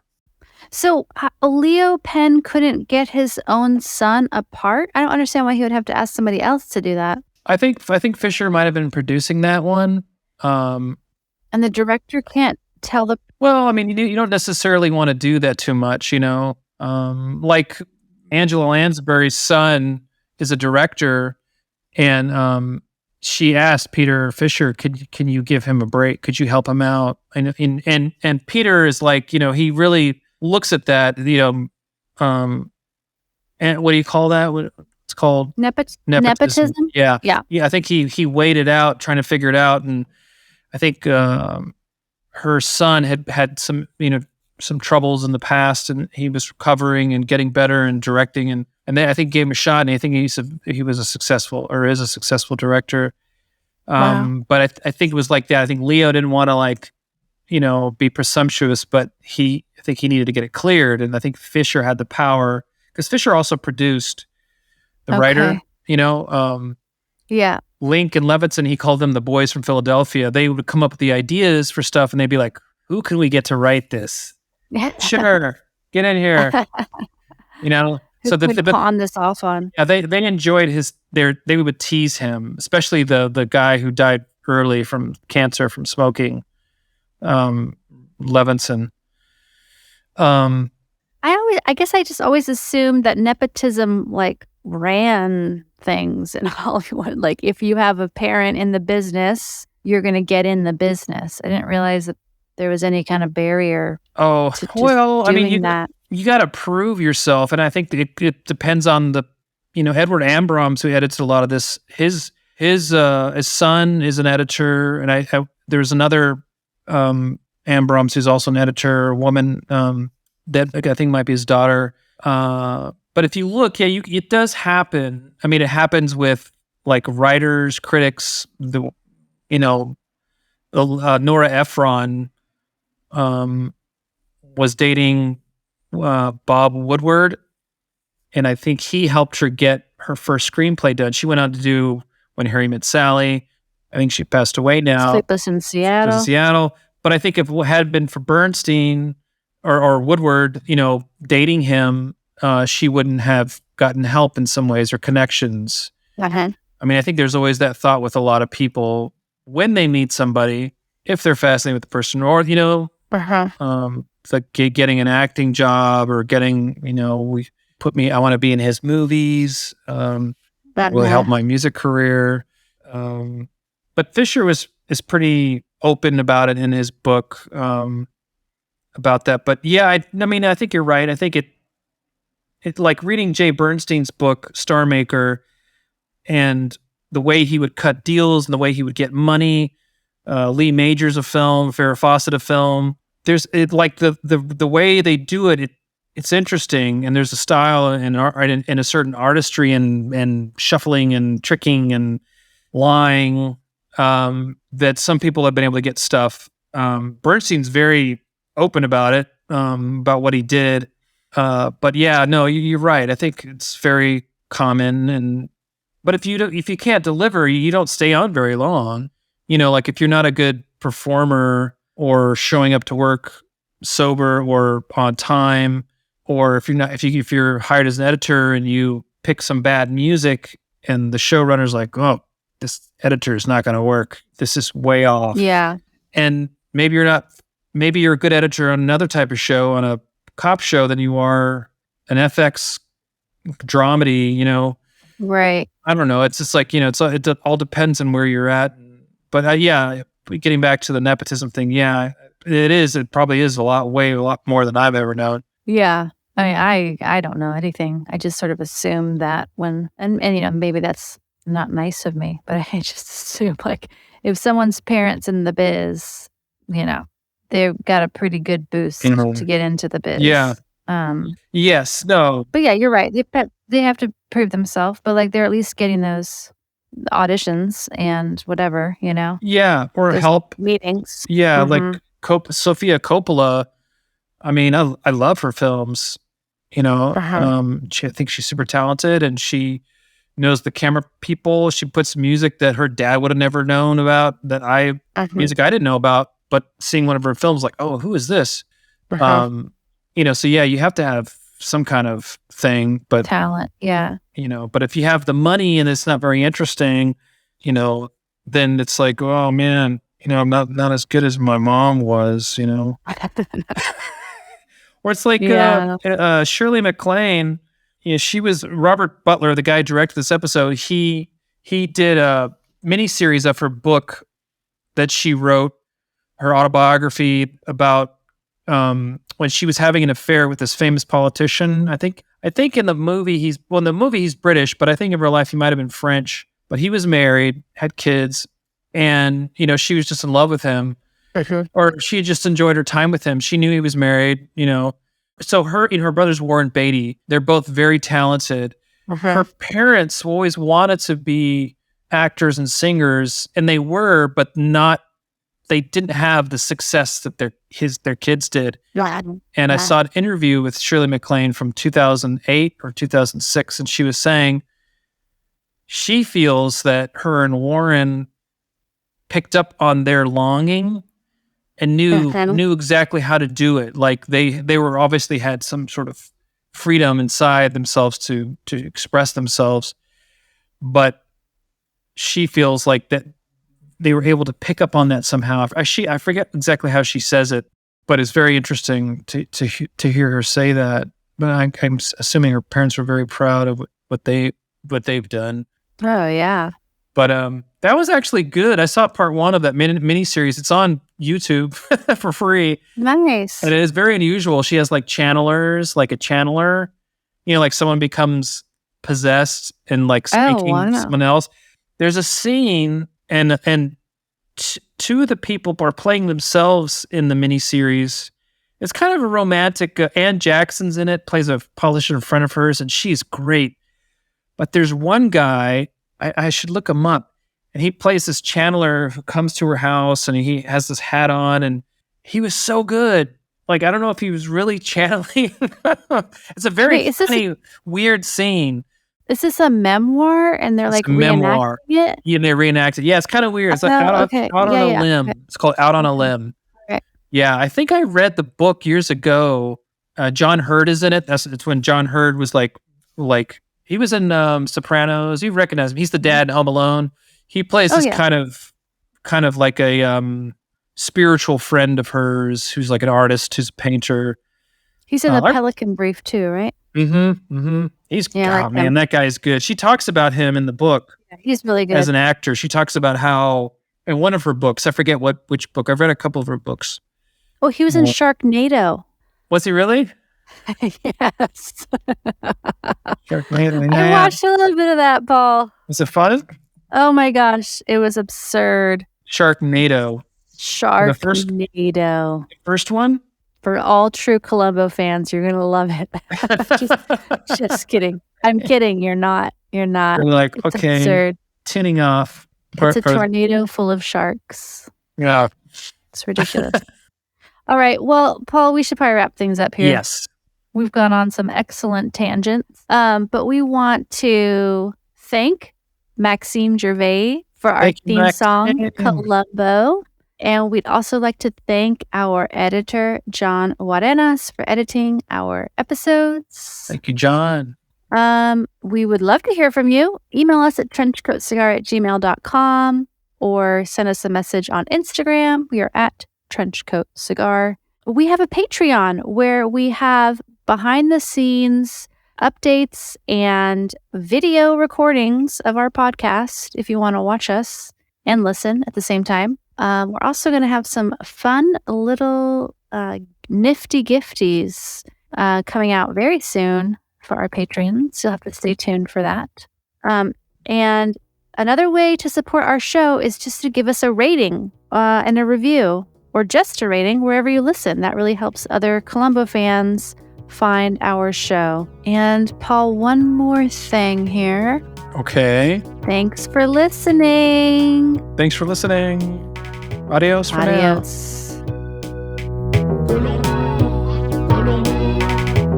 So Leo Penn couldn't get his own son a part? I don't understand why he would have to ask somebody else to do that. I think Fisher might have been producing that one. And the director can't tell the... Well, I mean, you don't necessarily want to do that too much, like Angela Lansbury's son is a director, and she asked Peter Fisher, can you give him a break? Could you help him out? And Peter is like, he really looks at that, and what do you call that? It's it's called? Nepotism? Yeah. Yeah. Yeah, I think he waited out trying to figure it out, and I think her son had some some troubles in the past, and he was recovering and getting better and directing, and they I think gave him a shot, and I think he was a successful or is a successful director. Wow. But I think it was like that. I think Leo didn't want to be presumptuous, but I think he needed to get it cleared, and I think Fischer had the power because Fischer also produced the writer. Okay. Yeah. Link and Levinson, he called them the boys from Philadelphia. They would come up with the ideas for stuff, and they'd be like, "Who can we get to write this?" Sure, get in here. Who So could pawn this off on? yeah, they enjoyed they would tease him, especially the guy who died early from cancer from smoking, Levinson. I guess I just always assumed that nepotism like ran things in Hollywood. Like if you have a parent in the business, you're going to get in the business. I didn't realize that there was any kind of barrier. Oh, well, I mean, that. you got to prove yourself, and I think it depends on the, Edward Ambrose, who edits a lot of this. His son is an editor, and there's another Ambrose who's also an editor, a woman that I think might be his daughter. But if you look, yeah, it does happen. I mean, it happens with like writers, critics. Nora Ephron was dating Bob Woodward, and I think he helped her get her first screenplay done. She went on to do When Harry Met Sally. I think she passed away now. Sleepless in Seattle. But I think if it had been for Bernstein or Woodward, dating him, she wouldn't have gotten help in some ways or connections. Uh-huh. I mean, I think there's always that thought with a lot of people when they meet somebody, if they're fascinated with the person, or it's like getting an acting job or getting, I want to be in his movies. Will help my music career. But Fischer is pretty open about it in his book about that. But yeah, I think you're right. I think it like reading Jay Bernstein's book Star Maker, and the way he would cut deals and the way he would get money. Lee Majors of film, Farrah Fawcett of film. There's the way they do it. It's interesting, and there's a style and a certain artistry and shuffling and tricking and lying that some people have been able to get stuff. Bernstein's very open about it, about what he did. But yeah, no, you're right. I think it's very common. But if you can't deliver, you don't stay on very long. Like if you're not a good performer or showing up to work sober or on time, or if you're hired as an editor and you pick some bad music and the showrunner's like, oh, this editor is not going to work. This is way off. Yeah. And maybe you're a good editor on another type of show, on a cop show, than you are an FX dramedy, Right. I don't know. It's just like, it all depends on where you're at. But yeah, getting back to the nepotism thing, yeah, it is. It probably is a lot more than I've ever known. Yeah. I mean, I don't know anything. I just sort of assume that and maybe that's not nice of me, but I just assume like if someone's parents in the biz, they've got a pretty good boost to get into the biz. Yeah. Yes. No. But yeah, you're right. They have to prove themselves, but like they're at least getting those auditions and whatever, Yeah, or those help meetings. Yeah, like Sofia Coppola. I mean, I love her films. I think she's super talented, and she knows the camera people. She puts music that her dad would have never known about, music I didn't know about. But seeing one of her films, like, oh, who is this? So yeah, you have to have some kind of thing, but talent. Yeah. But if you have the money and it's not very interesting, then it's like, oh man, I'm not as good as my mom was, Or it's like Shirley MacLaine. She was Robert Butler, the guy who directed this episode. He did a miniseries of her book that she wrote, her autobiography about when she was having an affair with this famous politician. I think I think in the movie he's British, but I think in real life he might have been French. But he was married, had kids, and she was just in love with him, or she just enjoyed her time with him. She knew he was married, So her brothers Warren Beatty, they're both very talented. Her parents always wanted to be actors and singers, and they were, but they didn't have the success that their kids did. And I saw an interview with Shirley MacLaine from 2008 or 2006, and she was saying she feels that her and Warren picked up on their longing and knew exactly how to do it. Like they were obviously had some sort of freedom inside themselves to express themselves, but she feels like that they were able to pick up on that somehow. I forget exactly how she says it, but it's very interesting to hear her say that. But I'm assuming her parents were very proud of what they've done. Oh yeah. But that was actually good. I saw part 1 of that mini series. It's on YouTube for free. Nice. And it is very unusual. She has like channelers, like a channeler. Like someone becomes possessed and like speaking to someone else. There's a scene and two of the people are playing themselves in the miniseries. It's kind of a romantic. Ann Jackson's in it, plays a politician friend of hers, and she's great. But there's one guy, I should look him up, and he plays this channeler who comes to her house, and he has this hat on, and he was so good. Like, I don't know if he was really channeling. It's a very funny, weird scene. Is this a memoir? And they're like reenacting it? Yeah, they reenact it. Yeah, it's kind of weird. It's like out on a limb. Okay. It's called Out on a Limb. Okay. Yeah, I think I read the book years ago. John Hurt is in it. It's when John Hurt was like he was in Sopranos. You recognize him. He's the dad in Home Alone. He plays this kind of like a spiritual friend of hers who's like an artist, who's a painter. He's in the Pelican Brief too, right? He's man, that guy's good. She talks about him in the book. Yeah, he's really good as an actor. She talks about how in one of her books, I forget which book. I've read a couple of her books. Oh, he was in Sharknado. Was he really? Yes. Sharknado. I watched a little bit of that, Paul. Was it fun? Oh my gosh, it was absurd. Sharknado. The first one? For all true Columbo fans, you're going to love it. just kidding. I'm kidding. You're not. You're like, it's okay, absurd. Tinning off. It's a tornado full of sharks. Yeah. It's ridiculous. All right. Well, Paul, we should probably wrap things up here. Yes. We've gone on some excellent tangents. But we want to thank Maxime Gervais for our theme song, Columbo. And we'd also like to thank our editor, John Guarenas, for editing our episodes. Thank you, John. We would love to hear from you. Email us at trenchcoatcigar@gmail.com or send us a message on Instagram. We are at trenchcoatcigar. We have a Patreon where we have behind-the-scenes updates and video recordings of our podcast if you want to watch us and listen at the same time. We're also going to have some fun little nifty gifties coming out very soon for our patrons. You'll have to stay tuned for that. And another way to support our show is just to give us a rating and a review, or just a rating wherever you listen. That really helps other Columbo fans find our show. And Paul, one more thing here. Okay. Thanks for listening. Adios for Adios. Columbo,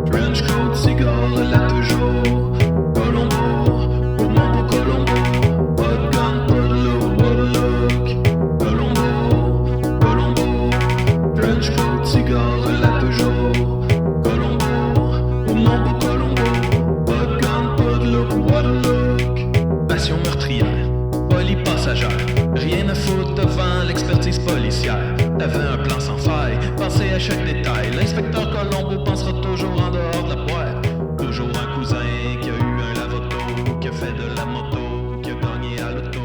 French coat cigar là toujours. Columbo, au monde Columbo, pas de gun, pas de look, what a look. Columbo, French coat cigar là toujours. Columbo, au monde Columbo, pas de gun, pas de look, what a look. Passion meurtrière, folie passagère. Rien à foutre devant l'expertise policière. T'avais un plan sans faille, pensez à chaque détail. L'inspecteur Columbo pensera toujours en dehors de la boîte. Toujours un cousin qui a eu un lavoto, qui a fait de la moto, qui a gagné à l'auto.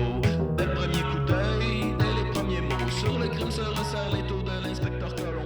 Dès le premier coup d'œil, dès les premiers mots, sur le crime se resserrent les taux de l'inspecteur Columbo.